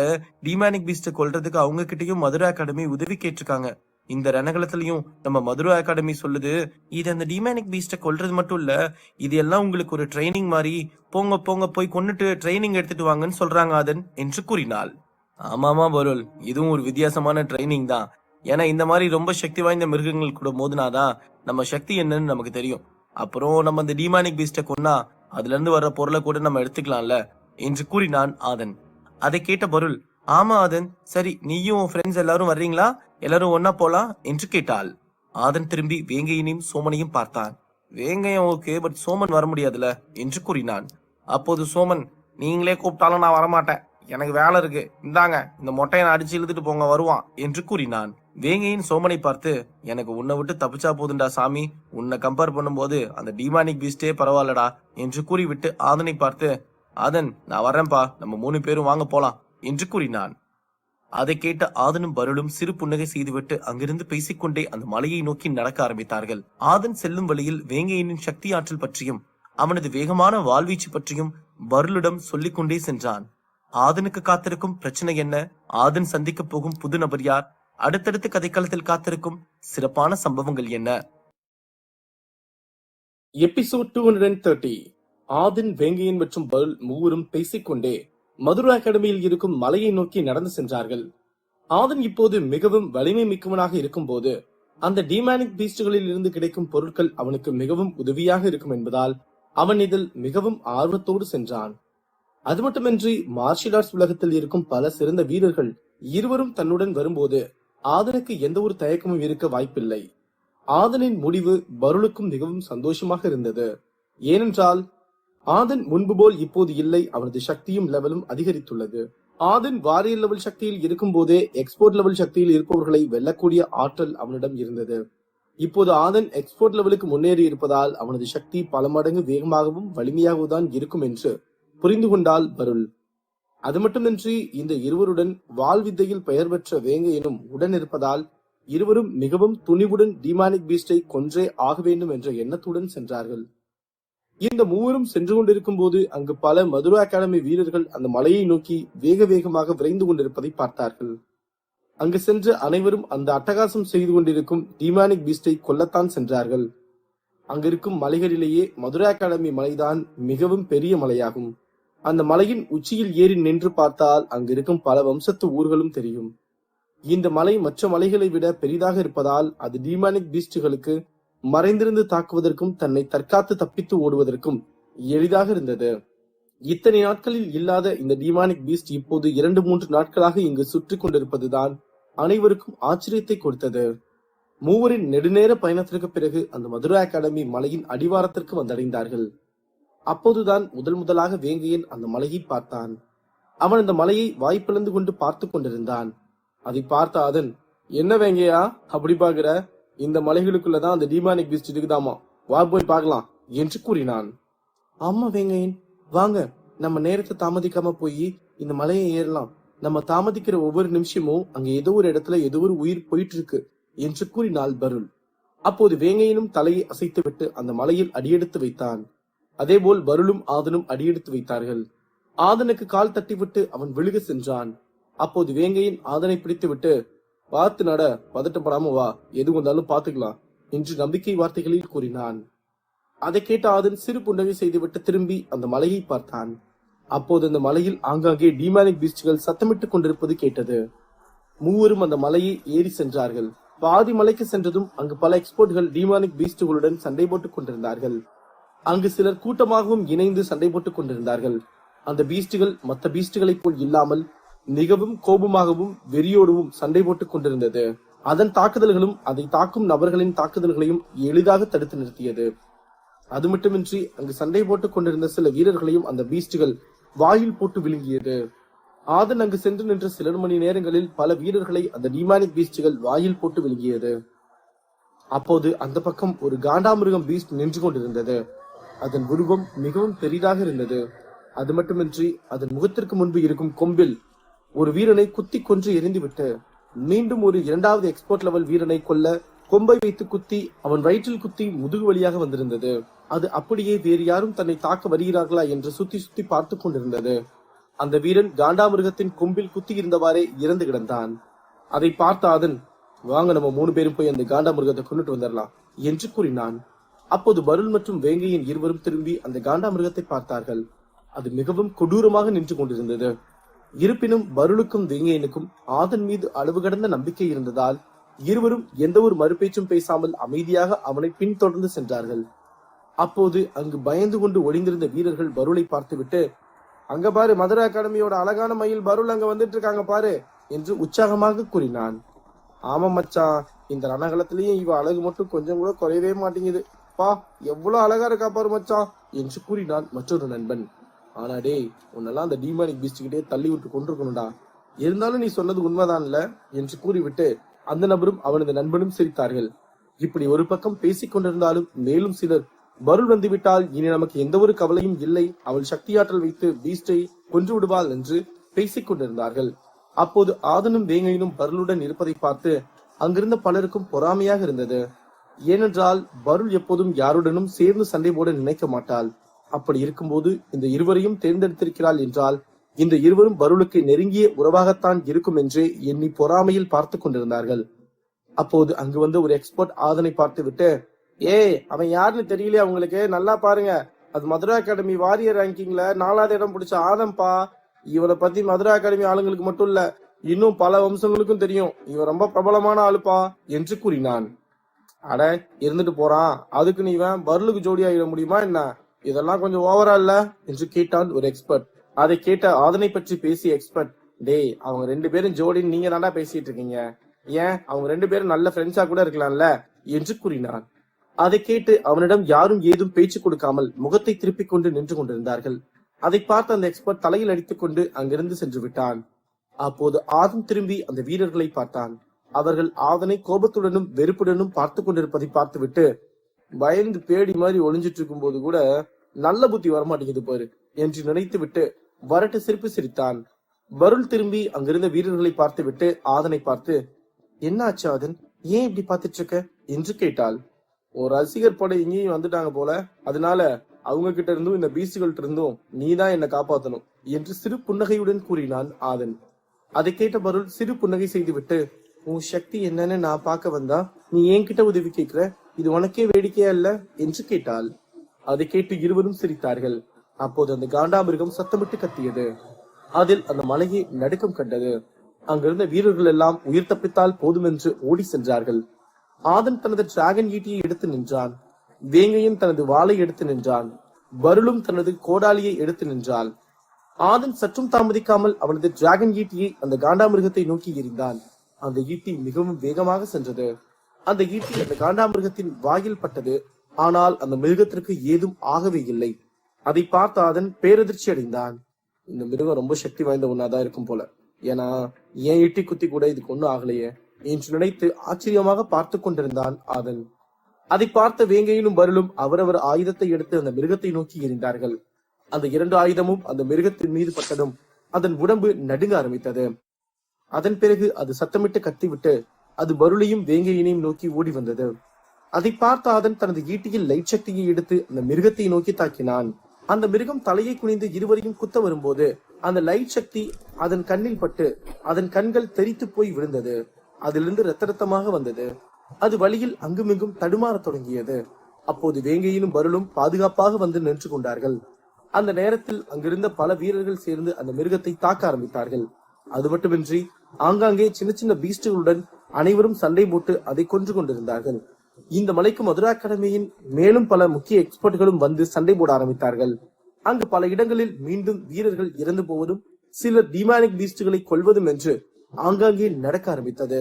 டிமானிக் பீஸ்ட கொல்றதுக்கு அவங்க கிட்டயும் மதுரை அகாடமி உதவி கேட்டிருக்காங்க. இந்த ரணகலத்திலயும் நம்ம மதுரை அகாடமி சொல்லுது, இது அந்த டிமானிக் பீஸ்ட கொல்றது மட்டும் இல்ல, இது எல்லாம் உங்களுக்கு ஒரு ட்ரைனிங் மாதிரி, போங்க போங்க போய் கொன்னுட்டு ட்ரைனிங் எடுத்துட்டு வாங்கன்னு சொல்றாங்க ஆதன் என்று கூறினாள். ஆமாமா பருள், இதுவும் ஒரு வித்தியாசமான ட்ரைனிங் தான். ஏன்னா இந்த மாதிரி ரொம்ப சக்தி வாய்ந்த மிருகங்கள் கூட மோதினாதான் நம்ம சக்தி என்னன்னு நமக்கு தெரியும். அப்புறம் நம்ம இந்த டிமானிக் பீஸ்ட கொன்னா அதுல இருந்து வர்ற பொருளை கூட நம்ம எடுத்துக்கலாம்ல என்று கூறினான் ஆதன். அதை கேட்ட பருள், ஆமா ஆதன், சரி நீயும் உன் ஃப்ரெண்ட்ஸ் எல்லாரும் வர்றீங்களா, எல்லாரும் ஒன்னா போலாம் என்று கேட்டாள். ஆதன் திரும்பி வேங்கையனையும் சோமனையும் பார்த்தான். வேங்கையம் ஓகே, பட் சோமன் வர முடியாதுல என்று கூறினான். அப்போது சோமன், நீங்களே கூப்பிட்டாலும் நான் வரமாட்டேன், எனக்கு வேலை இருக்கு, இந்தாங்க இந்த மொட்டையை நான் அடிச்சு இழுத்துட்டு போங்க, வருவான் என்று கூறினான். வேங்கையின் சோமனை பார்த்து, எனக்கு உன்னை விட்டு தப்பிச்சா போதுண்டா சாமி, உன்னை கம்பேர் பண்ணும்போது அந்த டிமானிக் பீஸ்டே பரவாயில்லடா என்று கூறிவிட்டு ஆதனை பார்த்து, ஆதன் நான் வரேன்பா, நம்ம 3 பேரும் வாங்க போலாம் என்று கூறினான். அதை கேட்ட ஆதனும் பருளும் சிறு புன்னகை செய்துவிட்டு அங்கிருந்து பேசிக்கொண்டே அந்த மலையை நோக்கி நடக்க ஆரம்பித்தார்கள். ஆதன் செல்லும் வழியில் வேங்கையனின் சக்தி ஆற்றல் பற்றியும் அவனது வேகமான வாழ்வீச்சு பற்றியும் பருளிடம் சொல்லிக் கொண்டே சென்றான். ஆதனுக்கு காத்திருக்கும் பிரச்சனை என்ன, ஆதன் சந்திக்க போகும் புது நபர் யார், அடுத்தடுத்த கதைக்களத்தில் காத்திருக்கும் சிறப்பான சம்பவங்கள் என்ன? எபிசோட் 230. ஆதின், வேங்கையன் மற்றும் பருள் மூவரும் பேசிக்கொண்டே மதுரை அகாடமியில் இருக்கும் மலையை நோக்கி நடந்து சென்றார்கள். ஆதன் இப்போது மிகவும் வலிமை மிக்கவனாக இருக்கும் போது அந்த டிமானிக் பீஸ்டுகளில் இருந்து கிடைக்கும் பொருட்கள் அவனுக்கு மிகவும் உதவியாக இருக்கும் என்பதால் அவன் இதில் மிகவும் ஆர்வத்தோடு சென்றான். அது மட்டுமின்றி மார்ஷியல் ஆர்ட்ஸ் உலகத்தில் இருக்கும் பல சிறந்த வீரர்கள் இருவரும் தன்னுடன் வரும்போது ஆதனுக்கு எந்த ஒரு தயக்கமும் இருக்க வாய்ப்பில்லை. ஆதனின் முடிவு பருளுக்கும் மிகவும் சந்தோஷமாக இருந்தது. ஏனென்றால் ஆதன் முன்பு போல் இப்போது இல்லை, அவனது சக்தியும் லெவலும் அதிகரித்துள்ளது. ஆதன் வாரியர் லெவல் சக்தியில் இருக்கும் போதே எக்ஸ்போர்ட் லெவல் சக்தியில் இருப்பவர்களை வெல்லக்கூடிய ஆற்றல் அவனிடம் இருந்தது. இப்போது ஆதன் எக்ஸ்போர்ட் லெவலுக்கு முன்னேறி இருப்பதால் அவனது சக்தி பல மடங்கு வேகமாகவும் வலிமையாகவும் தான் இருக்கும் என்று புரிந்து கொண்டாள் பருள். அது மட்டுமின்றி இந்த இருவருடன் வாழ்வித்தையில் பெயர் பெற்ற வேங்கையனும் உடன் இருப்பதால் இருவரும் மிகவும் துணிவுடன் டிமானிக் பீஸ்டை கொன்றே ஆக வேண்டும் என்ற எண்ணத்துடன் சென்றார்கள். இந்த மூவரும் சென்று கொண்டிருக்கும் போது அங்கு பல மதுரை அகாடமி வீரர்கள் அந்த மலையை நோக்கி வேக வேகமாக விரைந்து கொண்டிருப்பதை பார்த்தார்கள். அங்கு சென்று அனைவரும் அந்த அட்டகாசம் செய்து கொண்டிருக்கும் டிமானிக் பீஸ்டை கொல்லத்தான் சென்றார்கள். அங்கிருக்கும் மலைகளிலேயே மதுரை அகாடமி மலைதான் மிகவும் பெரிய மலையாகும். அந்த மலையின் உச்சியில் ஏறி நின்று பார்த்தால் அங்கிருக்கும் பல வம்சத்து ஊர்களும் தெரியும். இந்த மலை மற்ற மலைகளை விட பெரிதாக இருப்பதால் அது டிமானிக் பீஸ்டுகளுக்கு மறைந்திருந்து தாக்குவதற்கும் தன்னை தற்காத்து தப்பித்து ஓடுவதற்கும் எளிதாக இருந்தது. இத்தனை நாட்களில் இல்லாத இந்த டிமானிக் பீஸ்ட் இப்போது 2-3 நாட்களாக இங்கு சுற்றி கொண்டிருப்பதுதான் அனைவருக்கும் ஆச்சரியத்தை கொடுத்தது. மூவரின் நெடுநேர பயணத்திற்கு பிறகு அந்த மதுரை அகாடமி மலையின் அடிவாரத்திற்கு வந்தடைந்தார்கள். அப்போதுதான் முதலாக வேங்கையன் அந்த மலையை பார்த்தான். அவன் அந்த மலையை வாய்ப்பிழந்து கொண்டு பார்த்து கொண்டிருந்தான். அதை பார்த்த ஆதன், என்ன வேங்கையா அப்படி பாக்குற, இந்த மலைகளுக்குள்ளதான் அந்த டிமானிக் பீஸ்ட் இருக்குதாமா, வா போய் பார்க்கலாம் என்று கூறினான். ஆமா வேங்கையன், வாங்க, நம்ம நேரத்தை தாமதிக்காம போய் இந்த மலையை ஏறலாம். நம்ம தாமதிக்கிற ஒவ்வொரு நிமிஷமும் அங்க ஏதோ ஒரு இடத்துல ஏதோ ஒரு உயிர் போயிட்டு இருக்கு என்று கூறினாள் பருள். அப்போது வேங்கையனும் தலையை அசைத்து விட்டு அந்த மலையில் அடியெடுத்து வைத்தான். அதேபோல் பருளும் ஆதனும் அடியெடுத்து வைத்தார்கள். ஆதனுக்கு கால் தட்டிவிட்டு அவன் விழுக சென்றான். அப்போது வேங்கையன் ஆதனை பிடித்து விட்டு, பார்த்து நட, பதட்டப்படாம வா, எது வந்தாலும் பாத்துக்கலாம் என்று நம்பிக்கை வார்த்தைகளில் கூறினான். அதை கேட்ட ஆதன் சிறு புன்னகை செய்துவிட்டு திரும்பி அந்த மலையை பார்த்தான். அப்போது அந்த மலையில் ஆங்காங்கே டிமானிக் பீஸ்டுகள் சத்தமிட்டுக் கொண்டிருப்பது கேட்டது. மூவரும் அந்த மலையை ஏறி சென்றார்கள். பாதி மலைக்கு சென்றதும் அங்கு பல எக்ஸ்போர்ட்கள் டிமானிக் பீஸ்டுகளுடன் சண்டை போட்டுக் கொண்டிருந்தார்கள். அங்கு சிலர் கூட்டமாகவும் இணைந்து சண்டை போட்டுக் கொண்டிருந்தார்கள். அந்த பீஸ்டுகள் மற்ற பீஸ்டுகளை போல் இல்லாமல் மிகவும் கோபமாகவும் வெறியோடவும் சண்டை போட்டுக் கொண்டிருந்தது. அதன் தாக்குதல்களும் அதை தாக்கும் நபர்களின் தாக்குதல்களையும் எளிதாக தடுத்து நிறுத்தியது. அது மட்டுமின்றி அங்கு சண்டை போட்டுக் கொண்டிருந்த சில வீரர்களையும் அந்த பீஸ்டுகள் வாயில் போட்டு விழுங்கியது. ஆதன் அங்கு சென்று நின்ற சில மணி நேரங்களில் பல வீரர்களை அந்த டிமானிக் பீஸ்டுகள் வாயில் போட்டு விழுங்கியது. அப்போது அந்த பக்கம் ஒரு காண்டாமிருகம் பீஸ்ட் நின்று கொண்டிருந்தது. அதன் உருவம் மிகவும் பெரிதாக இருந்தது. அது மட்டுமின்றி அதன் முகத்திற்கு முன்பு இருக்கும் கொம்பில் ஒரு வீரனை குத்தி கொன்று எரிந்துவிட்டு மீண்டும் ஒரு இரண்டாவது எக்ஸ்போர்ட் லெவல் வீரனை கொல்ல கொம்பை வைத்து குத்தி அவன் வயிற்றில் குத்தி முதுகு வழியாக வந்திருந்தது. அது அப்படியே வேறு யாரும் தன்னை தாக்க வருகிறார்களா என்று சுத்தி சுத்தி பார்த்து கொண்டிருந்தது. அந்த வீரன் காண்டாமிருகத்தின் கொம்பில் குத்தி இருந்தவாறே இறந்து கிடந்தான். அதை பார்த்த ஆதன், வாங்க நம்ம 3 பேரும் போய் அந்த காண்டாமிருகத்தை கொண்டுட்டு வந்துடலாம் என்று கூறினான். அப்போது பருள் மற்றும் வேங்கையின் இருவரும் திரும்பி அந்த காண்டாமிருகத்தை பார்த்தார்கள். அது மிகவும் கொடூரமாக நின்று கொண்டிருந்தது. இருப்பினும் பருளுக்கும் வேங்கையனுக்கும் ஆதன் மீது அளவு கடந்த நம்பிக்கை இருந்ததால் இருவரும் எந்த ஒரு மறுபேச்சும் பேசாமல் அமைதியாக அவனை பின்தொடர்ந்து சென்றார்கள். அப்போது அங்கு பயந்து கொண்டு ஒளிந்திருந்த வீரர்கள் பருளை பார்த்துவிட்டு, அங்க பாரு, மதுரை அகாடமியோட அழகான மயில் பருள் அங்க வந்துட்டு இருக்காங்க பாரு என்று உற்சாகமாக கூறினான். ஆமா மச்சான், இந்த ரணகலத்திலயும் இவ அழகு மட்டும் கொஞ்சம் கூட குறையவே மாட்டேங்குது. பா, எவ்வளவு அழகா இருக்கா பாரு மச்சான் என்று கூறினான் மற்றொரு நண்பன். ஆனா டேய், உன்னெல்லாம் அந்த டீமானிக் பீஸ்ட் கிட்டே தள்ளி விட்டு கொண்டிருக்கணும்டா. இருந்தாலும் நீ சொன்னது உண்மைதான்ல என்று கூறிவிட்டு அந்த நபரும் அவனது நண்பனும் சிரித்தார்கள். இப்படி ஒரு பக்கம் பேசிக் கொண்டிருந்தாலும் மேலும் சிலர், பருள் வந்துவிட்டால் இனி நமக்கு எந்த ஒரு கவலையும் இல்லை, அவள் சக்தியாற்றல் வைத்து பீஸ்டை கொன்று விடுவாள் என்று பேசிக் கொண்டிருந்தார்கள். அப்போது ஆதனும் வேங்கையனும் பருளுடன் இருப்பதை பார்த்து அங்கிருந்த பலருக்கும் பொறாமையாக இருந்தது. ஏனென்றால் பருள் எப்போதும் யாருடனும் சேர்ந்து சண்டை போட நினைக்க மாட்டாள். அப்படி இருக்கும்போது இந்த இருவரையும் தேர்ந்தெடுத்திருக்கிறாள் என்றால் இந்த இருவரும் பருளுக்கு நெருங்கிய உறவாகத்தான் இருக்கும் என்றே எண்ணி பொறாமையில் பார்த்து கொண்டிருந்தார்கள். அப்போது அங்கு வந்து ஒரு எக்ஸ்பர்ட் ஆதனை பார்த்து விட்டு, அவன் யாருன்னு தெரியலையா உங்களுக்கு? நல்லா பாருங்க, அது மதுரை அகாடமி வாரியர் ரேங்கிங்ல 4வது இடம் பிடிச்ச ஆதம்பா. இவனை பத்தி மதுரை அகாடமி ஆளுங்களுக்கு மட்டும் இல்ல, இன்னும் பல வம்சங்களுக்கும் தெரியும். இவன் ரொம்ப பிரபலமான ஆளுப்பா என்று கூறினான். அட, இருந்துட்டு போறான், அதுக்கு நீ பருளுக்கு ஜோடியாயிட முடியுமா என்ன? இதெல்லாம் கொஞ்சம் ஓவரா இல்ல என்று கேட்டான் ஒரு எக்ஸ்பர்ட். அதை கேட்ட ஆதனை பற்றி பேசிய எக்ஸ்பர்ட், டேய், அவங்க 2 பேரும் ஜோடின்னு நீங்க தாண்டா பேசிட்டு இருக்கீங்க. ஏன், அவங்க 2 பேரும் நல்ல ஃப்ரெண்ட்ஸா கூட இருக்கலாம்ல என்று கூறினான். அதை கேட்டு அவனிடம் யாரும் ஏதும் பேச்சு கொடுக்காமல் முகத்தை திருப்பிக் கொண்டு நின்று கொண்டிருந்தார்கள். அதை பார்த்த அந்த எக்ஸ்பர்ட் தலையில் அடித்துக் கொண்டு அங்கிருந்து சென்று விட்டான். அப்போது ஆதன் திரும்பி அந்த வீரர்களை பார்த்தான். அவர்கள் ஆதனை கோபத்துடனும் வெறுப்புடனும் பார்த்து கொண்டிருப்பதை பார்த்துவிட்டு, பயந்து பேடி மாதிரி ஒளிஞ்சிட்டு இருக்கும் போது கூட நல்ல புத்தி வரமாட்டேங்குது பாரு என்று நினைத்து விட்டு வரட்டு சிரிப்பு சிரித்தான். பருள் திரும்பி அங்கிருந்த வீரர்களை பார்த்து விட்டு ஆதனை பார்த்து, என்ன ஆச்சு ஆதன், ஏன் இப்படி பார்த்துட்டு இருக்க என்று கேட்டாள். ஒரு ரசிகர் படை இங்கேயும் வந்துட்டாங்க போல, அதனால அவங்க கிட்ட இருந்தும் இந்த பீஸ்டுகள்ட்ட இருந்தும் நீதான் என்ன காப்பாத்தணும் என்று சிறு புன்னகையுடன் கூறினான் ஆதன். அதை கேட்ட பருள் சிறு புன்னகை செய்து விட்டு, உன் சக்தி என்னன்னு நான் பார்க்க வந்தா நீ என்கிட்ட உதவி கேட்கிற, இது உனக்கே வேடிக்கையா இல்ல என்று கேட்டாள். அதை கேட்டு இருவரும் சிரித்தார்கள். அப்போது அந்த காண்டாமிருகம் சத்தமிட்டு கத்தியது. அதில் அந்த மலையை நடுக்கம் கண்டது. அங்கிருந்த வீரர்கள் எல்லாம் உயிர் தப்பித்தால் போதும் என்று ஓடி சென்றார்கள். ஆதன் தனது டிராகன் ஈட்டியை எடுத்து நின்றான். வேங்கையும் தனது வாளை எடுத்து நின்றான். பருளும் தனது கோடாலியை எடுத்து நின்றாள். ஆதன் சற்றும் தாமதிக்காமல் அவனது டிராகன் ஈட்டியை அந்த காண்டாமிருகத்தை நோக்கி எறிந்தான். அந்த ஈட்டி மிகவும் வேகமாக சென்றது. அந்த ஈட்டி அந்த காண்டாமிருகத்தின் வாயில் பட்டது. ஆனால் அந்த மிருகத்திற்கு ஏதும் ஆகவே இல்லை. அதை பார்த்த ஆதன் பேரதிர்ச்சி அடைந்தான். இந்த மிருகம் ரொம்ப சக்தி வாய்ந்த ஒன்னாதான் இருக்கும் போல, ஏன்னா ஏன் ஈட்டி குத்தி கூட இதுக்கு ஒன்னும் ஆகலையே என்று நினைத்து ஆச்சரியமாக பார்த்து கொண்டிருந்தான் ஆதன். அதை பார்த்த வேங்கையிலும் பருளும் அவரவர் ஆயுதத்தை எடுத்து அந்த மிருகத்தை நோக்கி எறிந்தார்கள். அந்த 2 ஆயுதமும் அந்த மிருகத்தின் மீது பட்டதும் அதன் உடம்பு நடுங்க ஆரம்பித்தது. அதன் பிறகு அது சத்தமிட்டு கத்திவிட்டு அது பருளையும் வேங்கையினையும் நோக்கி ஓடி வந்தது. அதை பார்த்த ஆதன் தனது ஈட்டியில் லைட் சக்தியை எடுத்து அந்த மிருகத்தை நோக்கி தாக்கினான். அந்த மிருகம் தலையை குனிந்து இருவரையும் குத்த வரும்போது அந்த லைட் சக்தி அதன் கண்ணில் பட்டு அதன் கண்கள் தெரித்து போய் விழுந்தது. அதிலிருந்து ரத்தமாக வந்தது. அது வழியில் அங்குமிங்கும் தடுமாறத் தொடங்கியது. அப்போது வேங்கையிலும் பருளும் பாதுகாப்பாக வந்து நின்று கொண்டார்கள். அந்த நேரத்தில் அங்கிருந்த பல வீரர்கள் சேர்ந்து அந்த மிருகத்தை தாக்க ஆரம்பித்தார்கள். அது மட்டுமின்றி ஆங்காங்கே சின்ன சின்ன பீஸ்டுகளுடன் அனைவரும் சண்டை போட்டு அதை கொன்று கொண்டிருந்தார்கள். இந்த மலைக்கு மதுரை அகாடமியின் மேலும் பல முக்கிய எக்ஸ்பர்ட்களும் வந்து சண்டை போட ஆரம்பித்தார்கள். அங்கு பல இடங்களில் மீண்டும் வீரர்கள் இறந்து போவதும் சிலர் டிமானிக் பீஸ்டுகளை கொல்வதும் என்று ஆங்காங்கே நடக்க ஆரம்பித்தது.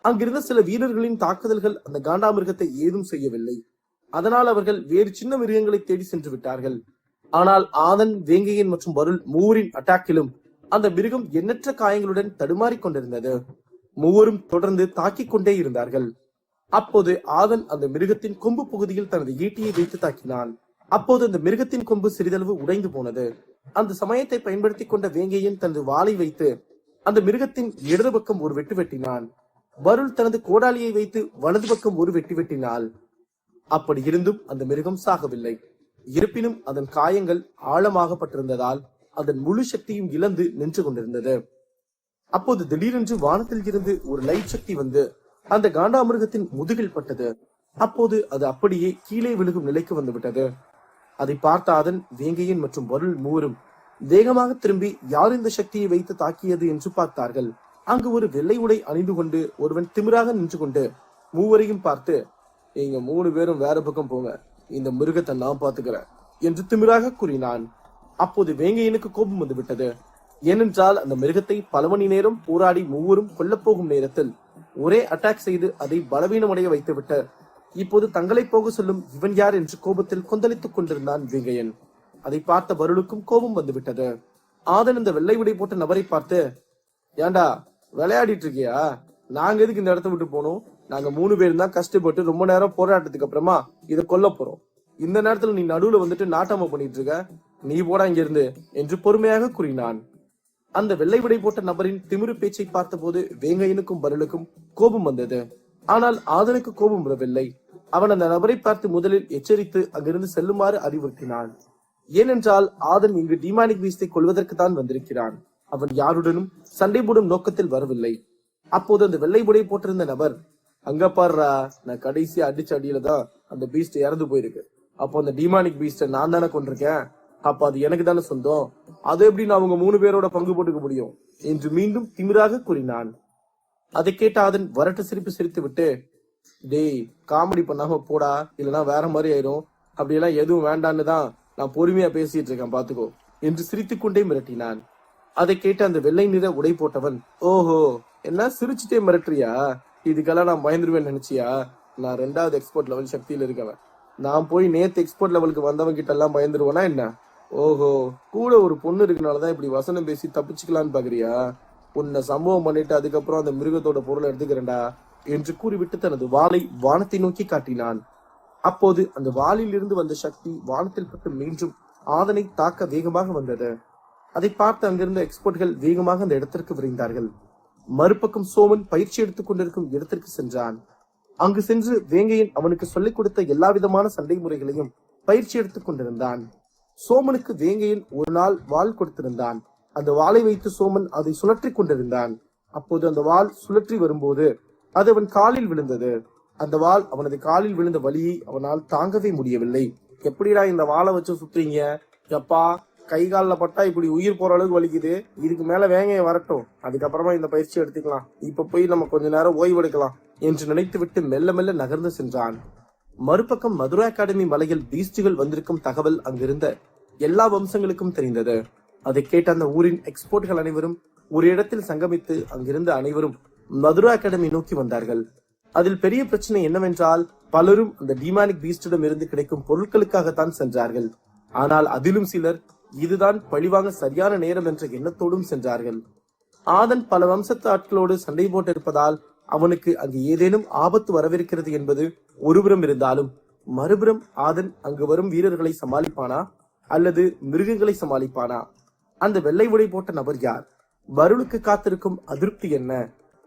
அங்கிருந்த சில வீரர்களின் தாக்குதல்கள் அந்த காண்டாமிருகத்தை ஏதும் செய்யவில்லை. அதனால் அவர்கள் வேறு சின்ன மிருகங்களை தேடி சென்று விட்டார்கள். ஆனால் ஆதன், வேங்கையன் மற்றும் பருள் மூவரின் அட்டாக்கிலும் அந்த மிருகம் எண்ணற்ற காயங்களுடன் தடுமாறிக் கொண்டிருந்தது. மூவரும் தொடர்ந்து தாக்கிக் கொண்டே இருந்தார்கள். அப்போது ஆதன் அந்த மிருகத்தின் கொம்பு பகுதியில் தனது ஈட்டியை வைத்து தாக்கினான். அப்போது அந்த மிருகத்தின் கொம்பு சிறிதளவு உடைந்து போனது. அந்த சமயத்தை பயன்படுத்தி கொண்ட வேங்கையன் தனது வாளை வைத்து அந்த மிருகத்தின் இடது பக்கம் ஒரு வெட்டு வெட்டினான். பருள் தனது கோடாலியை வைத்து வலது பக்கம் ஒரு வெட்டி வெட்டினாள். அப்படி இருந்தும் அந்த மிருகம் சாகவில்லை. இருப்பினும் அதன் காயங்கள் ஆழமாகப்பட்டிருந்ததால் அதன் முழு சக்தியும் இழந்து நின்று கொண்டிருந்தது. அப்போது திடீரென்று வானத்தில் இருந்து ஒரு லைட் சக்தி வந்து அந்த காண்டாமிருகத்தின் முதுகில் பட்டது. அப்போது அது அப்படியே கீழே விழுகும் நிலைக்கு வந்து விட்டது. அதை பார்த்த அதன் வேங்கையன் மற்றும் வருள் மூவரும் வேகமாக திரும்பி யார் இந்த சக்தியை வைத்து தாக்கியது என்று பார்த்தார்கள். அங்கு ஒரு வெள்ளை உடை அணிந்து கொண்டு ஒருவன் திமிராக நின்று கொண்டு மூவரையும் பார்த்து, நீங்க 3 பேரும் வேற பக்கம் போங்க, இந்த மிருகத்தை நான் பாத்துக்கிறேன் என்று திமிராக கூறினான். அப்போது வேங்கையனுக்கு கோபம் வந்து விட்டது. ஏனென்றால் அந்த மிருகத்தை பல மணி நேரம் போராடி மூவரும் கொல்லப்போகும் நேரத்தில் ஒரே அட்டாக் செய்து அதை பலவீனமடைய வைத்துவிட்ட இப்போது தங்களை போக சொல்லும் இவன் யார் என்று கோபத்தில் கொந்தளித்துக் கொண்டிருந்தான் வேங்கையன். அதை பார்த்த வருளுக்கும் கோபம் வந்து விட்டது. ஆதன் இந்த வெள்ளை உடை போட்ட நபரை பார்த்து, ஏண்டா விளையாடிட்டு இருக்கியா? நாங்க எதுக்கு இந்த இடத்த விட்டு போனோம்? நாங்க 3 பேரும் தான் கஷ்டப்பட்டு ரொம்ப நேரம் போராட்டத்துக்கு அப்புறமா இதை கொல்ல போறோம். இந்த நேரத்துல நீ நடுவுல வந்துட்டு நாட்டாம பண்ணிட்டு இருக்க, நீ போடா இங்க இருந்து என்று பொறுமையாக கூறினான். அந்த வெள்ளை உடை போட்ட நபரின் திமிரு பேச்சை பார்த்த போது வேங்கையனுக்கும் பருளுக்கும் கோபம் வந்தது. ஆனால் ஆதனுக்கு கோபம் வரவில்லை. அவன் அந்த நபரை பார்த்து முதலில் எச்சரித்து அங்கிருந்து செல்லுமாறு அறிவுறுத்தினான். ஏனென்றால் ஆதன் இங்கு டிமானிக் பீஸ்டை கொள்வதற்கு தான் வந்திருக்கிறான். அவன் யாருடனும் சண்டை போடும் நோக்கத்தில் வரவில்லை. அப்போது அந்த வெள்ளை உடை போட்டிருந்த நபர், அங்க பாருடா, நான் கடைசி அடிச்ச அடியில தான் அந்த பீஸ்ட் இறந்து போயிருக்கு. அப்போ அந்த டிமானிக் பீஸ்ட நான் தானே கொண்டிருக்கேன், அப்ப அது எனக்கு தானே சொந்தம், அது எப்படி நான் அவங்க 3 பேரோட பங்கு போட்டுக்க முடியும் என்று மீண்டும் திமிராக கூறினான். அதை கேட்ட அதன் வரட்டு சிரிப்பு சிரித்து விட்டு, டேய் காமெடி பண்ணாம போடா, இல்லனா வேற மாதிரி ஆயிரும், அப்படியெல்லாம் எதுவும் வேண்டான்னு தான் நான் பொறுமையா பேசிட்டு இருக்கேன் பாத்துக்கோ என்று சிரித்துக் கொண்டே மிரட்டினான். அதை கேட்ட அந்த வெள்ளை நிற உடை போட்டவன், ஓஹோ என்ன சிரிச்சுட்டே மிரட்டுறியா? இதுக்கெல்லாம் நான் பயந்துருவேன் நினைச்சியா? நான் 2வது எக்ஸ்போர்ட் லெவல் சக்தியில இருக்கவன். நான் போய் நேத்து எக்ஸ்போர்ட் லெவலுக்கு வந்தவன் கிட்ட எல்லாம் பயந்துருவேனா என்ன? ஓஹோ, கூட ஒரு பொண்ணு இருக்கனாலதான் இப்படி வசனம் பேசி தப்பிச்சுக்கலான்னு பாக்குறியா? உன்னை சம்பவம் பண்ணிட்டு அதுக்கப்புறம் அந்த மிருகத்தோட பொருளை எடுத்துக்கிறேன்டா என்று கூறிவிட்டு தனது வாளை வானத்தை நோக்கி காட்டினான். அப்போது அந்த வாளில் இருந்து வந்த சக்தி வானத்தில் பட்டு மீண்டும் ஆதனை தாக்க வேகமாக வந்தது. அதை பார்த்து அங்கிருந்த எக்ஸ்போர்ட்கள் வேகமாக அந்த இடத்திற்கு விரைந்தார்கள். மறுபக்கம் சோமன் பயிற்சி எடுத்துக் கொண்டிருக்கும் இடத்திற்கு சென்றான். அங்கு சென்று வேங்கையன் அவனுக்கு சொல்லிக் கொடுத்த எல்லா விதமான சண்டை முறைகளையும் பயிற்சி எடுத்துக் கொண்டிருந்தான். சோமனுக்கு வேங்கையன் ஒரு நாள் வாள் கொடுத்திருந்தான். அந்த வாளை வைத்து சோமன் அதை சுழற்றி கொண்டிருந்தான். அப்போது அந்த வாள் சுழற்றி வரும்போது அது அவன் காலில் விழுந்தது. அந்த வாள் அவனது காலில் விழுந்த வலியை அவனால் தாங்கவே முடியவில்லை. எப்படிடா இந்த வாளை வச்சு சுத்துறீங்க? எப்பா, கை காலில் பட்டா இப்படி உயிர் போற அளவுக்கு வலிக்குது, இதுக்கு மேல வேங்கைய வரட்டும், அதுக்கப்புறமா இந்த பயிற்சி எடுத்துக்கலாம், இப்ப போய் நம்ம கொஞ்ச நேரம் ஓய்வு எடுக்கலாம் என்று நினைத்துவிட்டு மெல்ல மெல்ல நகர்ந்து சென்றான். மறுபக்கம் மதுரா அகாடமி மலையில் பீஸ்டுகள் வந்திருக்கும் தகவல் அங்கிருந்த எல்லா வம்சங்களுக்கும் தெரிந்தது. அதை கேட்ட அந்த ஊரின் எக்ஸ்போர்ட்கள் அனைவரும் ஒரு இடத்தில் சங்கமித்து அங்கிருந்த அனைவரும் மதுரா அகாடமி நோக்கி வந்தார்கள். அதில் பெரிய பிரச்சனை என்னவென்றால் பலரும் அந்த டிமானிக் பீஸ்டிடம் இருந்து கிடைக்கும் பொருட்களுக்காகத்தான் சென்றார்கள். ஆனால் அதிலும் சிலர் இதுதான் பழிவாங்க சரியான நேரம் என்ற எண்ணத்தோடும் சென்றார்கள். ஆதன் பல வம்சத்து ஆட்களோடு சண்டை போட்டிருப்பதால் அவனுக்கு அங்கு ஏதேனும் ஆபத்து வரவிருக்கிறது என்பது ஒருபுறம் இருந்தாலும், மறுபுறம் ஆதன் அங்கு வரும் வீரர்களை சமாளிப்பானா அல்லது மிருகங்களை சமாளிப்பானா? அந்த வெள்ளை உடை போட்ட நபர் யார்? வருளுக்கு காத்திருக்கும் அதிருப்தி என்ன?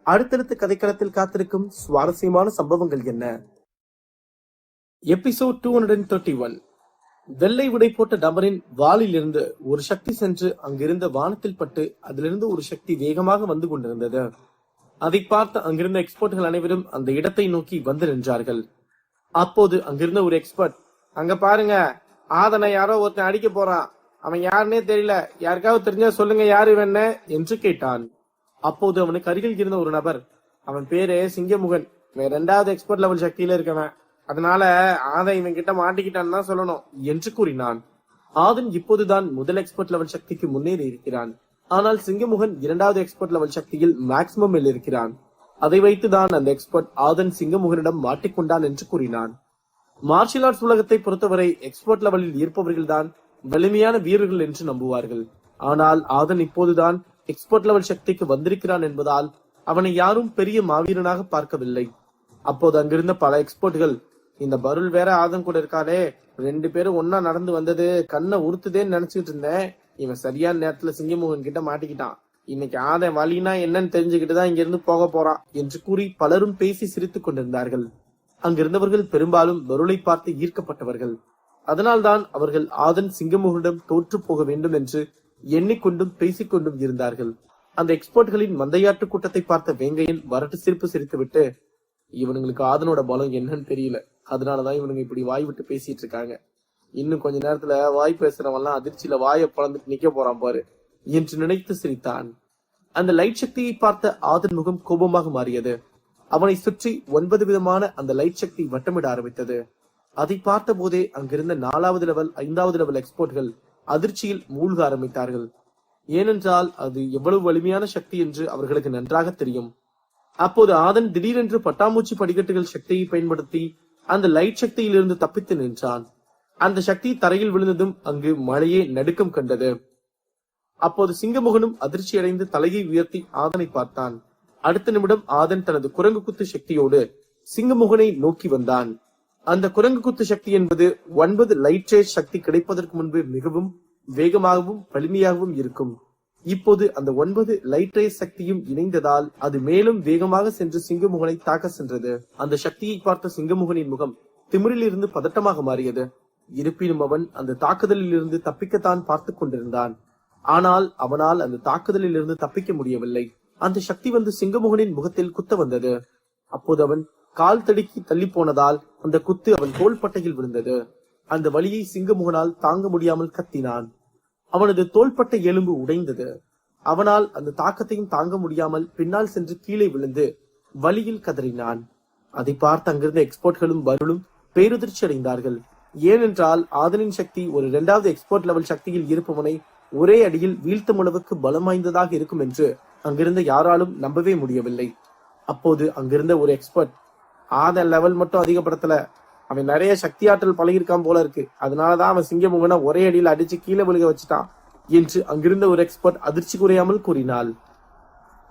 அடுத்தடுத்த கதைக்களத்தில் காத்திருக்கும் சுவாரஸ்யமான சம்பவங்கள் என்ன? எபிசோட் 231. வெள்ளை உடை போட்ட நபரின் வாளில் இருந்து ஒரு சக்தி சென்று அங்கிருந்த வானத்தில் பட்டு அதிலிருந்து ஒரு சக்தி வேகமாக வந்து கொண்டிருந்தது. அதை பார்த்து அங்கிருந்த எக்ஸ்பர்ட்கள் அனைவரும் அந்த இடத்தை நோக்கி வந்து நின்றார்கள். அப்போது அங்கிருந்த ஒரு எக்ஸ்பர்ட், அங்க பாருங்க, ஆதனை யாரோ ஒருத்தன் அடிக்க போறான், அவன் யாருன்னே தெரியல, யாருக்காவது தெரிஞ்சா சொல்லுங்க யாரு வேண என்று கேட்டான். அப்போது அவனுக்கு அருகில் இருந்த ஒரு நபர், அவன் பேரு சிங்கமுகன், 2வது எக்ஸ்பர்ட் லெவல் சக்தியில இருக்கவன், அதனால ஆதன் இவன் கிட்ட மாட்டிக்கிட்டான்னு தான் சொல்லணும் என்று கூறினான். ஆதன் இப்போதுதான் முதல் எக்ஸ்பர்ட் லெவல் சக்திக்கு முன்னேறி இருக்கிறான். ஆனால் சிங்கமுகன் 2வது எக்ஸ்பர்ட் லெவல் சக்தியில் மேக்சிமம் இருக்கிறான். அதை வைத்துதான் அந்த எக்ஸ்பர்ட் ஆதன் சிங்கமுகனிடம் மாட்டிக்கொண்டான் என்று கூறினான். மார்ஷியல் ஆர்ட்ஸ் உலகத்தை பொறுத்தவரை எக்ஸ்பர்ட் லெவலில் இருப்பவர்கள் தான் வலிமையான வீரர்கள் என்று நம்புவார்கள். ஆனால் ஆதன் இப்போதுதான் எக்ஸ்பர்ட் லெவல் சக்திக்கு வந்திருக்கிறான் என்பதால் அவனை யாரும் பெரிய மாவீரனாக பார்க்கவில்லை. அப்போது அங்கிருந்த பல எக்ஸ்பர்ட்கள், இந்த பருள் வேற ஆதன் கூட இருக்காளே, 2 பேரும் ஒன்னா நடந்து வந்தது கண்ணை உறுத்துதேன்னு நினைச்சிட்டு இருந்தேன், இவன் சரியான நேரத்துல சிங்கமோகன் கிட்ட மாட்டிக்கிட்டான். இன்னைக்கு ஆதன் வலினா என்னன்னு தெரிஞ்சுக்கிட்டுதான் இங்க இருந்து போக போறான் என்று கூறி பலரும் பேசி சிரித்துக் கொண்டிருந்தார்கள். அங்கிருந்தவர்கள் பெரும்பாலும் பருளை பார்த்து ஈர்க்கப்பட்டவர்கள். அதனால்தான் அவர்கள் ஆதன் சிங்கமுகனிடம் தோற்று போக வேண்டும் என்று எண்ணிக்கொண்டும் பேசிக்கொண்டும் இருந்தார்கள். அந்த எக்ஸ்பர்ட்களின் மந்தையாட்டு கூட்டத்தை பார்த்த வேங்கையன் வரட்டு சிரிப்பு சிரித்துவிட்டு, இவனுங்களுக்கு ஆதனோட பலம் என்னன்னு தெரியல, அதனாலதான் இவனுங்க இப்படி வாய் விட்டு பேசிட்டு இருக்காங்க. இன்னும் கொஞ்ச நேரத்துல வாய் பேசுறவன்லாம் அதிர்ச்சியில வாயை பழந்துட்டு நிக்க போறான் பாரு என்று நினைத்து சிரித்தான். அந்த லைட் சக்தியை பார்த்த ஆதன் முகம் கோபமாக மாறியது. அவனை சுற்றி 9 விதமான அந்த லைட் சக்தி வட்டமிட ஆரம்பித்தது. அதை பார்த்த போதே அங்கிருந்த 4வது லெவல் 5வது லெவல் எக்ஸ்போர்ட்கள் அதிர்ச்சியில் மூழ்க ஆரம்பித்தார்கள். ஏனென்றால் அது எவ்வளவு வலிமையான சக்தி என்று அவர்களுக்கு நன்றாக தெரியும். அப்போது ஆதன் திடீரென்று பட்டாம்பூச்சி படிக்கட்டுகள் சக்தியை பயன்படுத்தி அந்த லைட் சக்தியிலிருந்து தப்பித்து நின்றான். அந்த சக்தி தரையில் விழுந்ததும் அங்கு மழையே நடுக்கம் கண்டது. அப்போது சிங்கமுகனும் அதிர்ச்சியடைந்து தலையை உயர்த்தி ஆதனை பார்த்தான். அடுத்த நிமிடம் ஆதன் தனது குரங்கு குத்து சக்தியோடு சிங்கமுகனை நோக்கி வந்தான். அந்த குரங்கு குத்து சக்தி என்பது 9 லைட் ரேஸ் சக்தி கிடைப்பதற்கு முன்பு மிகவும் வேகமாகவும் வலிமையாகவும் இருக்கும். இப்போது அந்த 9 லைட் ரேஸ் சக்தியும் இணைந்ததால் அது மேலும் வேகமாக சென்று சிங்கமுகனை தாக்க சென்றது. அந்த சக்தியை பார்த்த சிங்கமுகனின் முகம் திமிரில் இருந்து பதட்டமாக மாறியது. இருப்பினும் அவன் அந்த தாக்குதலில் இருந்து தப்பிக்கத்தான் பார்த்து கொண்டிருந்தான். ஆனால் அவனால் அந்த தாக்குதலில் இருந்து தப்பிக்க முடியவில்லை. அந்த சக்தி வந்து சிங்கமுகனின் முகத்தில் குத்த வந்தது. அப்போது அவன் கால் தடுக்கி தள்ளி போனதால் அந்த குத்து அவன் தோள்பட்டையில் விழுந்தது. அந்த வலியை சிங்கமுகனால் தாங்க முடியாமல் கத்தினான். அவனது தோள்பட்டை எலும்பு உடைந்தது. அவனால் அந்த தாக்கத்தையும் தாங்க முடியாமல் பின்னால் சென்று கீழே விழுந்து வலியில் கதறினான். அதை பார்த்து அங்கிருந்த எக்ஸ்போர்ட்களும் பருளும் பேருதிர்ச்சி அடைந்தார்கள். ஏனென்றால் ஆதனின் சக்தி ஒரு 2வது எக்ஸ்போர்ட் லெவல் சக்தியில் இருப்பவனை ஒரே அடியில் வீழ்த்தும் அளவுக்கு பலம் வாய்ந்ததாக இருக்கும் என்று அங்கிருந்த யாராலும் நம்பவே முடியவில்லை. அப்போது அங்கிருந்த ஒரு எக்ஸ்பர்ட், ஆதன் லெவல் மட்டும் அதிகப்படுத்தல, அவன் நிறைய சக்தி ஆற்றல் பழகிருக்கான் போல இருக்கு, அதனாலதான் அவன் சிங்கமுகனை ஒரே அடியில் அடிச்சு கீழே விழுக வச்சுட்டான் என்று அங்கிருந்த ஒரு எக்ஸ்பர்ட் அதிர்ச்சி குறையாமல் கூறினாள்.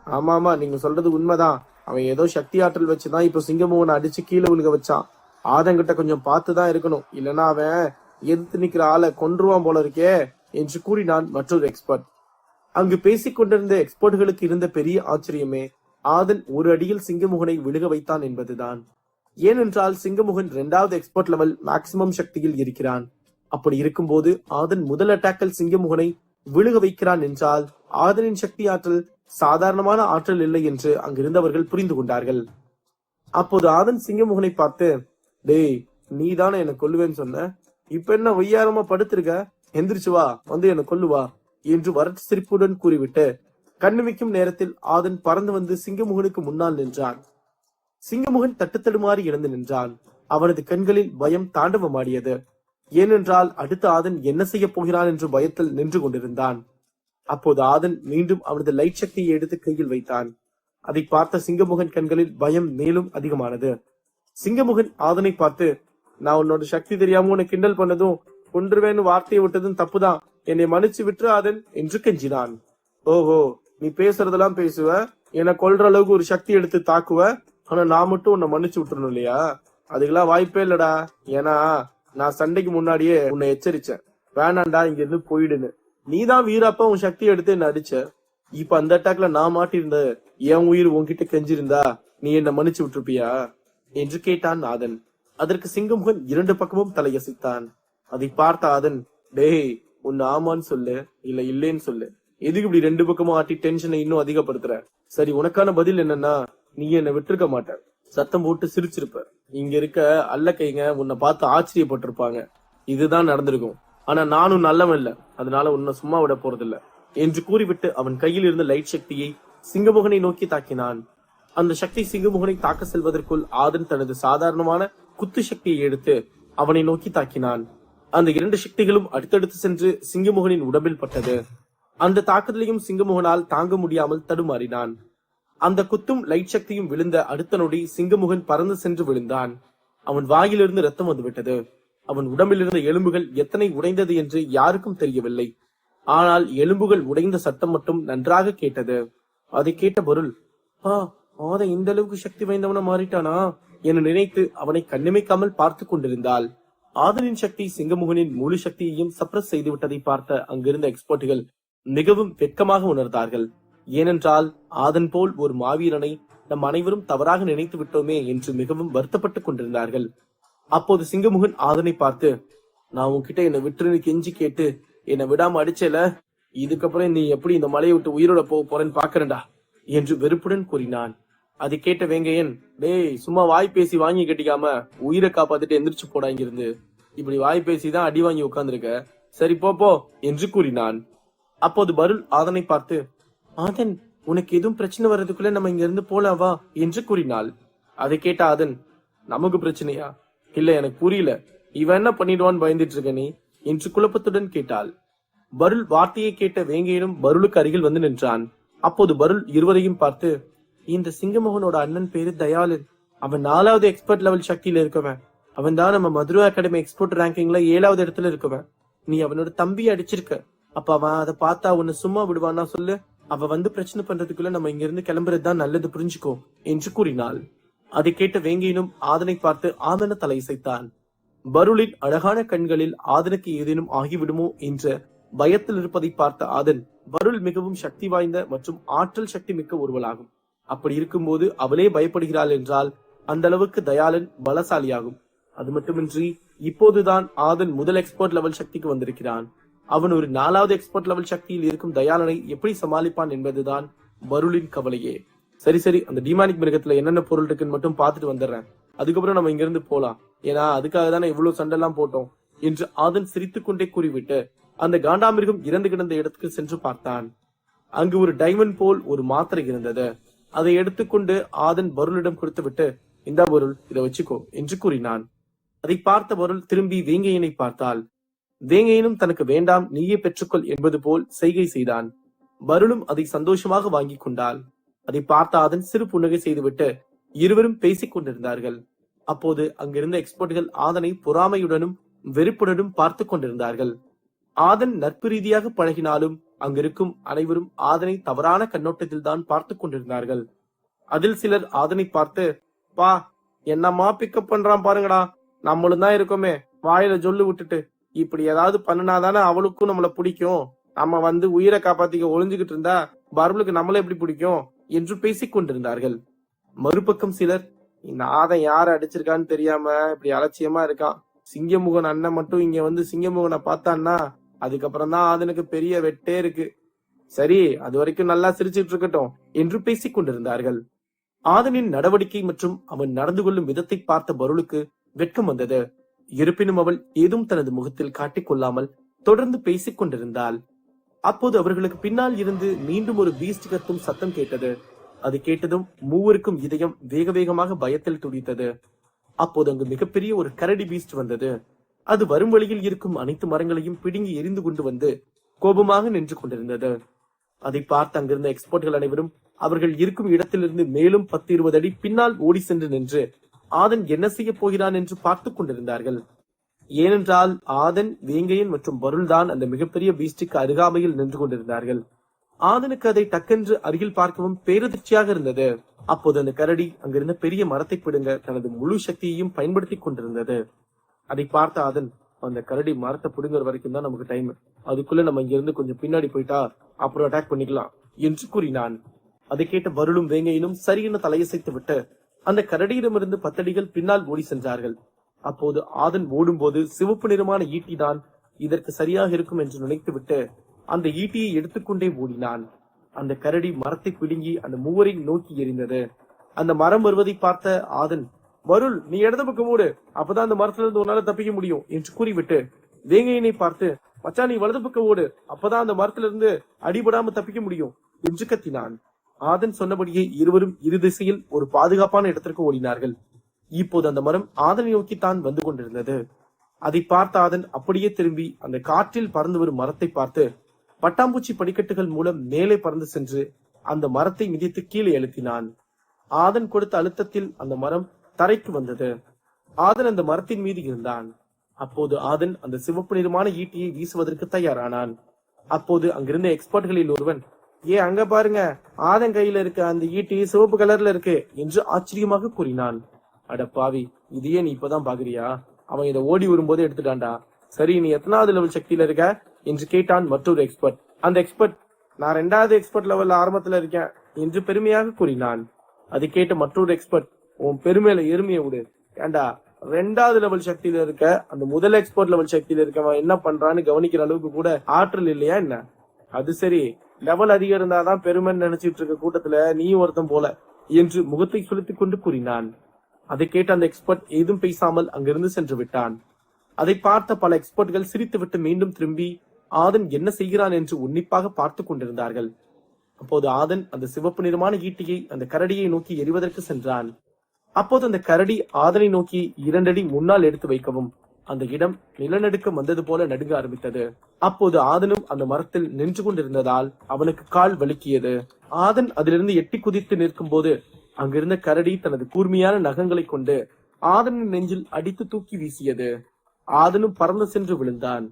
ஆமாமா, நீங்க சொல்றது உண்மைதான். அவன் ஏதோ சக்தி ஆற்றல் வச்சுதான் இப்ப சிங்கமுகனை அடிச்சு கீழே விழுக வச்சான். ஆதங்கிட்ட கொஞ்சம் பார்த்துதான் இருக்கணும், இல்லைன்னா அவன் எதிர்த்து நிக்கிற ஆளை கொன்றுவான் போல இருக்கே என்று கூறினான் மற்றொரு எக்ஸ்பர்ட். அங்கு பேசிக் கொண்டிருந்த எக்ஸ்பர்ட்களுக்கு இருந்த பெரிய ஆச்சரியமே ஆதன் ஒரு அடியில் சிங்கமுகனை விழுக வைத்தான் என்பதுதான். ஏனென்றால் சிங்கமுகன் 2வது எக்ஸ்பர்ட் லெவல் மேக்சிமம் சக்தியில் இருக்கிறான். அப்படி இருக்கும்போது ஆதன் முதல் அட்டாக்கில் சிங்கமுகனை விழுக வைக்கிறான் என்றால் ஆதனின் சக்தி ஆற்றல் சாதாரணமான ஆற்றல் இல்லை என்று அங்கிருந்தவர்கள் புரிந்து கொண்டார்கள். அப்போது ஆதன் சிங்கமுகனை பார்த்து, டேய், நீ தானே என்ன கொல்லுவேன்னு சொன்ன, இப்ப என்ன ஒய்யாரமா படுத்திருக்க, எந்திரிச்சு வா, வந்து என்ன கொல்லுவா என்று வரட்டு சிரிப்புடன் கூறிவிட்டு கண்ணுமிக்கும் நேரத்தில் ஆதன் பறந்து வந்து சிங்கமுகனுக்கு முன்னால் நின்றான். சிங்கமுகன் தட்டுத்தடுமாறி இழந்து நின்றான். அவனது கண்களில் பயம் தாண்டவமாடியது. ஏனென்றால் அடுத்த ஆதன் என்ன செய்ய போகிறான் என்று பயத்தில் நின்று கொண்டிருந்தான். அப்போது ஆதன் மீண்டும் அவனது லைட் சக்தியை எடுத்து கையில் வைத்தான். அதை பார்த்த சிங்கமுகன் கண்களில் பயம் மேலும் அதிகமானது. சிங்கமுகன் ஆதனை பார்த்து, நான் உன்னோட சக்தி தெரியாம உன்னை கிண்டல் பண்ணதும் கொன்றுவேன்னு வார்த்தையை விட்டதும் தப்புதான், என்னை மன்னிச்சு விட்டு ஆதன் என்று கெஞ்சினான். ஓஹோ, நீ பேசுறதெல்லாம் பேசுவ, என்னை கொல்ற அளவுக்கு ஒரு சக்தி எடுத்து தாக்குவ, ஆனா நான் மட்டும் உன்னை மன்னிச்சு விட்டுறணும் இல்லையா? அதுக்கெல்லாம் வாய்ப்பே இல்லடா. ஏன்னா நான் சண்டைக்கு முன்னாடியே உன்னை எச்சரிச்சேன், வேணாண்டா இங்க இருந்து போயிடுன்னு. நீதான் வீராப்பா உன் சக்தியை எடுத்து என்ன அடிச்ச. இப்ப அந்த அட்டாக்ல நான் மாட்டிருந்த என் உயிர் உன்கிட்ட கெஞ்சிருந்தா நீ என்ன மன்னிச்சு விட்டுருப்பியா என்று கேட்டான் ஆதன். அதற்கு சிங்கமுகன் 2 பக்கமும் தலையசைத்தான். அதை பார்த்த ஆதன், டேய், உன்னை ஆமான்னு சொல்லு, இல்ல இல்லேன்னு சொல்லு, எதுக்கு இப்படி 2 பக்கமும் ஆட்டி டென்ஷனை இன்னும் அதிகப்படுத்துற? சரி, உனக்கான பதில் என்னன்னா, நீ என்ன விட்டுருக்க மாட்ட, சத்தம் போட்டு சிரிச்சிருப்ப. இங்க இருக்க அல்ல கைங்க உன்னை பார்த்து ஆச்சரியப்பட்டிருப்பாங்க. இதுதான் நடந்திருக்கும். ஆனா நானும் நல்லவன் இல்ல, அதனால உன்னை சும்மா விட போறதில்ல என்று கூறிவிட்டு அவன் கையில் இருந்த லைட் சக்தியை சிங்கமுகனை நோக்கி தாக்கினான். அந்த சக்தி சிங்கமுகனை தாக்க செல்வதற்குள் ஆதன் தனது சாதாரணமான குத்து சக்தியை எடுத்து அவனை நோக்கி தாக்கினான். அந்த 2 சக்திகளும் அடுத்தடுத்து சென்று சிங்கமுகனின் உடம்பில் பட்டது. அந்த தாக்குதலையும் சிங்கமுகனால் தாங்க முடியாமல் தடுமாறினான். அந்த குத்தும் லைட் சக்தியும் விழுந்த அடுத்த நொடி சிங்கமுகன் பறந்து சென்று விழுந்தான். அவன் வாயிலிருந்து ரத்தம் வந்துவிட்டது. அவன் உடம்பில் இருந்த எலும்புகள் எத்தனை உடைந்தது என்று யாருக்கும் தெரியவில்லை. ஆனால் எலும்புகள் உடைந்த சத்தம் மட்டும் நன்றாக கேட்டது. அதை கேட்ட பொருள், ஆதன் இந்த அளவுக்கு சக்தி வாய்ந்தவன மாறிட்டானா என நினைத்து அவனை கண்ணிமைக்காமல் பார்த்து கொண்டிருந்தாள். ஆதனின் சக்தி சிங்கமுகனின் முழு சக்தியையும் சப்ரஸ் செய்து விட்டதை பார்த்த அங்கிருந்த எக்ஸ்பர்ட்டுகள் மிகவும் வெட்கமாக உணர்ந்தார்கள். ஏனென்றால் ஆதன் போல் ஒரு மாவீரனை நம் அனைவரும் தவறாக நினைத்து விட்டோமே என்று மிகவும் வருத்தப்பட்டுக் கொண்டிருந்தார்கள். அப்போது சிங்கமுகன் ஆதனை பார்த்து, நான் உன்கிட்ட என்னை விட்டுன்னு கெஞ்சி கேட்டு என்னை விடாம அடிச்சல, இதுக்கப்புறம் நீ எப்படி இந்த மலையை விட்டு உயிரோட போக போறேன்னு பாக்குறேன்டா என்று வெறுப்புடன் கூறினான். அதை கேட்ட வேங்கையன், டேய் சும்மா வாய் பேசி வாங்கி கட்டிக்காம உயிரை காப்பாத்திட்டு எந்திரிச்சு போடா இங்கிருந்து. இப்படி வாய் பேசிதான் அடி வாங்கி உட்கார்ந்துருக்க, சரி போ என்று கூறினான். அப்போது பருள் ஆதனை பார்த்து, ஆதன் உனக்கு எதுவும் பிரச்சனை வர்றதுக்குள்ள நம்ம இங்க இருந்து போலாவா என்று கூறினாள். அதை கேட்ட ஆதன், நமக்கு பிரச்சனையா? இல்ல எனக்கு புரியல, இவன் என்ன பண்ணிடுவான்னு பயந்துட்டு இருக்க நீ என்று குழப்பத்துடன் கேட்டாள். பருள் வார்த்தையை கேட்ட வேங்கையனும் பருளுக்கு அருகில் வந்து நின்றான். அப்போது பருள் இருவரையும் பார்த்து, இந்த சிங்கமோகனோட அண்ணன் பேரு தயாளன், அவன் 4வது எக்ஸ்பர்ட் லெவல் சக்தியில இருக்கவன். அவன் தான் நம்ம மதுரை அகாடமி எக்ஸ்போர்ட் ரேங்கிங்ல 7வது இடத்துல இருக்கவன். நீ அவனோட தம்பியை அடிச்சிருக்க, அப்ப அவன் அதை பார்த்தா உன்னை சும்மா விடுவானா சொல்லு? அவ வந்து பிரச்சனை பண்றதுக்குள்ள நம்ம இங்க இருந்து கிளம்புறதுதான் நல்லது, புரிஞ்சுக்கோ என்று கூறினாள். அதை கேட்ட வேங்கையனும் ஆதனை பார்த்து ஆதன தலையசைத்தான். பருளின் அழகான கண்களில் ஆதனுக்கு ஏதேனும் ஆகிவிடுமோ என்ற பயத்தில் இருப்பதை பார்த்த ஆதன், பருள் மிகவும் சக்தி வாய்ந்த மற்றும் ஆற்றல் சக்தி மிக்க ஒருவளாகும். அப்படி இருக்கும்போது அவளே பயப்படுகிறாள் என்றால் அந்த அளவுக்கு தயாளன் பலசாலியாகும். அது மட்டுமின்றி இப்போதுதான் ஆதன் முதல் எக்ஸ்பர்ட் லெவல் சக்திக்கு வந்திருக்கிறான். அவன் ஒரு 4வது எக்ஸ்பர்ட் லெவல் சக்தியில் இருக்கும் தயாளனை எப்படி சமாளிப்பான் என்பதுதான் பருளின் கவலையே. சரி அந்த டிமானிக் மிருகத்துல என்னென்ன பொருள் இருக்குன்னு மட்டும் பார்த்துட்டு வந்துடுறேன், அதுக்கப்புறம் நம்ம இங்க இருந்து போலாம், ஏன்னா அதுக்காக தானே இவ்வளவு சண்டை எல்லாம் போட்டோம் என்று ஆதன் சிரித்துக் கொண்டே கூறிவிட்டு அந்த காண்டாமிருகம் இறந்து கிடந்த இடத்துக்கு சென்று பார்த்தான். அங்கு ஒரு டைமண்ட் போல் ஒரு மாத்திரை இருந்தது. அதை எடுத்துக்கொண்டு ஆதன் பருளிடம் கொடுத்துவிட்டு, இந்தா பொருள், இதை வச்சுக்கோ என்று கூறினான். அதை பார்த்த பருள் திரும்பி வேங்கையனை பார்த்தாள். வேங்கையனும் தனக்கு வேண்டாம், நீயே பெற்றுக்கொள் என்பது போல் செய்கை செய்தான். பருளும் அதை சந்தோஷமாக வாங்கி கொண்டாள். அதை பார்த்த ஆதன் சிறு புன்னகை செய்துவிட்டு இருவரும் பேசிக் கொண்டிருந்தார்கள். அப்போது அங்கிருந்த எக்ஸ்பர்ட்கள் ஆதனை பொறாமையுடனும் வெறுப்புடனும் பார்த்து கொண்டிருந்தார்கள். ஆதன் நட்பு ரீதியாக பழகினாலும் அங்கிருக்கும் அனைவரும் ஆதனை தவறான கண்ணோட்டத்தில் தான் பார்த்து கொண்டிருந்தார்கள். அதில் சிலர் ஆதனை பார்த்து, பா என்னம்மா பிக்கப் பண்றான் பாருங்கடா, நம்மளும் தான் இருக்கோமே வாயில ஜொல்லு விட்டுட்டு, இப்படி ஏதாவது பண்ணுனாதானே அவளுக்கும் நம்மள பிடிக்கும், நம்ம வந்து உயிரை காப்பாத்திக்க ஒளிஞ்சுகிட்டு இருந்தா பருளுக்கு நம்மள எப்படி பிடிக்கும் என்று பேசிக் கொண்டிருந்தார்கள். மறுபக்கம் சிலர், இந்த ஆதன் யார அடிச்சிருக்கான்னு தெரியாம இப்படி அலட்சியமா இருக்கான், சிங்கமுகன் அண்ணன் மட்டும் இங்க வந்து சிங்கமுகனை பார்த்தான்னா அதுக்கப்புறம் தான் ஆதனுக்கு பெரிய வெட்டே இருக்கு, சரி அது வரைக்கும் நல்லா சிரிச்சிட்டு இருக்கட்டும் என்று பேசிக் கொண்டிருந்தார்கள். ஆதனின் நடவடிக்கை மற்றும் அவன் நடந்து கொள்ளும் விதத்தை பார்த்த பருளுக்கு வெட்கம் வந்தது. இருப்பினும் அவள் ஏதும் தனது முகத்தில் காட்டிக் கொள்ளாமல் தொடர்ந்து பேசிக் கொண்டிருந்தாள். அப்போது அவர்களுக்கு பின்னால் இருந்து மீண்டும் ஒரு பீஸ்ட் கத்தும் சத்தம் கேட்டது. அது கேட்டதும் மூவருக்கும் இதயம் வேக வேகமாக பயத்தில் துடித்தது. அப்போது அங்கு மிகப்பெரிய ஒரு கரடி பீஸ்ட் வந்தது. அது வரும் வழியில் இருக்கும் அனைத்து மரங்களையும் பிடுங்கி எரிந்து கொண்டு வந்து கோபமாக நின்று கொண்டிருந்தது. அதை பார்த்து அங்கிருந்த எக்ஸ்பர்ட்கள் அனைவரும் அவர்கள் இருக்கும் இடத்திலிருந்து மேலும் 10-20 அடி பின்னால் ஓடி சென்று நின்று ஆதன் என்ன செய்ய போகிறான் என்று பார்த்துக் கொண்டிருந்தார்கள். ஏனென்றால் ஆதன், வேங்கையன் மற்றும் பருள் தான் அந்த மிகப்பெரிய பீஸ்டுக்கு அருகாமையில் நின்று கொண்டிருந்தார்கள். ஆதனுக்கு அதை டக்கென்று அருகில் பார்க்கவும் பேரதிர்ச்சியாக இருந்தது. அப்போது அந்த கரடி அங்கிருந்த பெரிய மரத்தை பிடுங்க தனது முழு சக்தியையும் பயன்படுத்தி கொண்டிருந்தது. அதை பார்த்த ஆதன், அந்த கரடி மரத்தை பிடுங்குற வரைக்கும் தான் நமக்கு டைம், அதுக்குள்ள நம்ம இங்க இருந்து கொஞ்சம் பின்னாடி போயிட்டா அப்புறம் அட்டாக் பண்ணிக்கலாம் என்று கூறினான். அதை கேட்ட பருளும் வேங்கையினும் சரியென தலையசைத்து விட்டு அந்த கரடியிடமிருந்து 10 அடிகள் பின்னால் ஓடி சென்றார்கள். அப்போது ஆதன் ஓடும்போது சிவப்பு நிறமான ஈட்டி தான் இதற்கு சரியாக இருக்கும் என்று நினைத்துவிட்டு அந்த ஈட்டியை எடுத்துக்கொண்டே ஓடினான். அந்த கரடி மரத்தை பிடுங்கி அந்த மூவரை நோக்கி எறிந்தது. அந்த மரம் வருவதை பார்த்த ஆதன், வருள் நீ இடது பக்கம் ஓடு, அப்பதான் அந்த மரத்துல இருந்து உன்னால தப்பிக்க முடியும் என்று கூறிவிட்டு வேங்கையனை பார்த்து, மச்சான் நீ வலது பக்கம் ஓடு, அப்பதான் அந்த மரத்துல இருந்து அடிபடாம தப்பிக்க முடியும் என்று கத்தினான். ஆதன் சொன்னபடியே இருவரும் இரு திசையில் ஒரு பாதுகாப்பான இடத்திற்கு ஓடினார்கள். இப்போது அந்த மரம் ஆதனை நோக்கித்தான் வந்து கொண்டிருந்தது. அதை பார்த்த ஆதன் அப்படியே திரும்பி அந்த காற்றில் பறந்து வரும் மரத்தை பார்த்து பட்டாம்பூச்சி படிக்கட்டுகள் மூலம் மேலே பறந்து சென்று அந்த மரத்தை மிதித்து கீழே அழுத்தினான். ஆதன் கொடுத்த அழுத்தத்தில் அந்த மரம் தரைக்கு வந்தது. ஆதன் அந்த மரத்தின் மீது இருந்தான். அப்போது ஆதன் அந்த சிவப்பு நிறமான ஈட்டியை வீசுவதற்கு தயாரானான். அப்போது அங்கிருந்த எக்ஸ்பர்ட்களில் ஒருவன், அங்க பாருங்க, ஆதன் கையில இருக்க அந்த ஈட்டி சிவப்பு கலர்ல இருக்கு என்று ஆச்சரியமாக கூறினான். அட பாவி, இதையே நீ இப்பதான் பாக்குறியா? அவன் இதை ஓடி வரும்போது எடுத்துட்டான்டா. சரி, நீ எத்தனாவது லெவல் சக்தியில இருக்க என்று கேட்டான் மற்றொரு எக்ஸ்பர்ட். அந்த எக்ஸ்பர்ட், நான் 2வது எக்ஸ்பர்ட் லெவல்ல ஆரம்பத்துல இருக்கேன் என்று பெருமையாக கூறினான். அதை கேட்ட மற்றொரு எக்ஸ்பர்ட், உன் பெருமையில எருமையை விடு. ஏண்டா 2வது லெவல் சக்தியில இருக்க அந்த முதல் எக்ஸ்பர்ட் லெவல் சக்தியில இருக்கவன் என்ன பண்றான்னு கவனிக்கிற அளவுக்கு கூட ஆற்றல் இல்லையா என்ன? அது சரி, லெவல் அதிகம் இருந்தாதான் பெருமைன்னு நினைச்சிட்டு இருக்க கூட்டத்துல நீ ஒருத்தன் போல என்று முகத்தை சுளுத்திக் கொண்டு கூறினான். அதை கேட்ட அந்த எக்ஸ்பர்ட் ஏதும் பேசாமல் அங்கிருந்து சென்று விட்டான். அதை பார்த்த பல எக்ஸ்பர்ட்கள் சிரித்துவிட்டு மீண்டும் திரும்பி ஆதன் என்ன செய்கிறான் என்று உன்னிப்பாக பார்த்து கொண்டிருந்தார்கள். அப்போது ஆதன் அந்த சிவப்பு நிறமான ஈட்டியை அந்த கரடியை நோக்கி எறிவதற்கு சென்றான். அப்போது அந்த கரடி ஆதனை நோக்கி 2 அடி முன்னால் எடுத்து வைக்கவும் அந்த இடம் நிலநடுக்கம் வந்தது போல நடுங்க ஆரம்பித்தது. அப்போது ஆதனும் அந்த மரத்தில் நின்று கொண்டிருந்ததால் அவனுக்கு கால் வலிக்கியது. ஆதன் அதிலிருந்து எட்டி குதித்து நிற்கும் போது அங்கிருந்த கரடி தனது கூர்மையான நகங்களை கொண்டு ஆதனின் நெஞ்சில் அடித்து தூக்கி வீசியது. ஆதனும் பறந்து சென்று விழுந்தான்.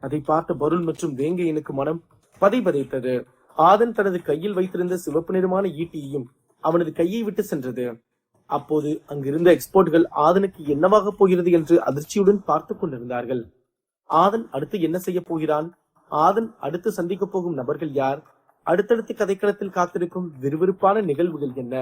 அதை பார்த்த பருள் மற்றும் வேங்கையனுக்கு மனம் பதைபதைத்தது. ஆதன் தனது கையில் வைத்திருந்த சிவப்பு நிறமான ஈட்டியையும் அவனது கையை விட்டு சென்றது. அப்போது அங்கிருந்த எக்ஸ்போர்ட்கள் ஆதனுக்கு என்னவாக போகிறது என்று அதிர்ச்சியுடன் பார்த்து கொண்டிருந்தார்கள். ஆதன் அடுத்து என்ன செய்ய போகிறான்? ஆதன் அடுத்து சந்திக்க போகும் நபர்கள் யார்? அடுத்தடுத்து கதைக்களத்தில் காத்திருக்கும் விறுவிறுப்பான நிகழ்வுகள் என்ன?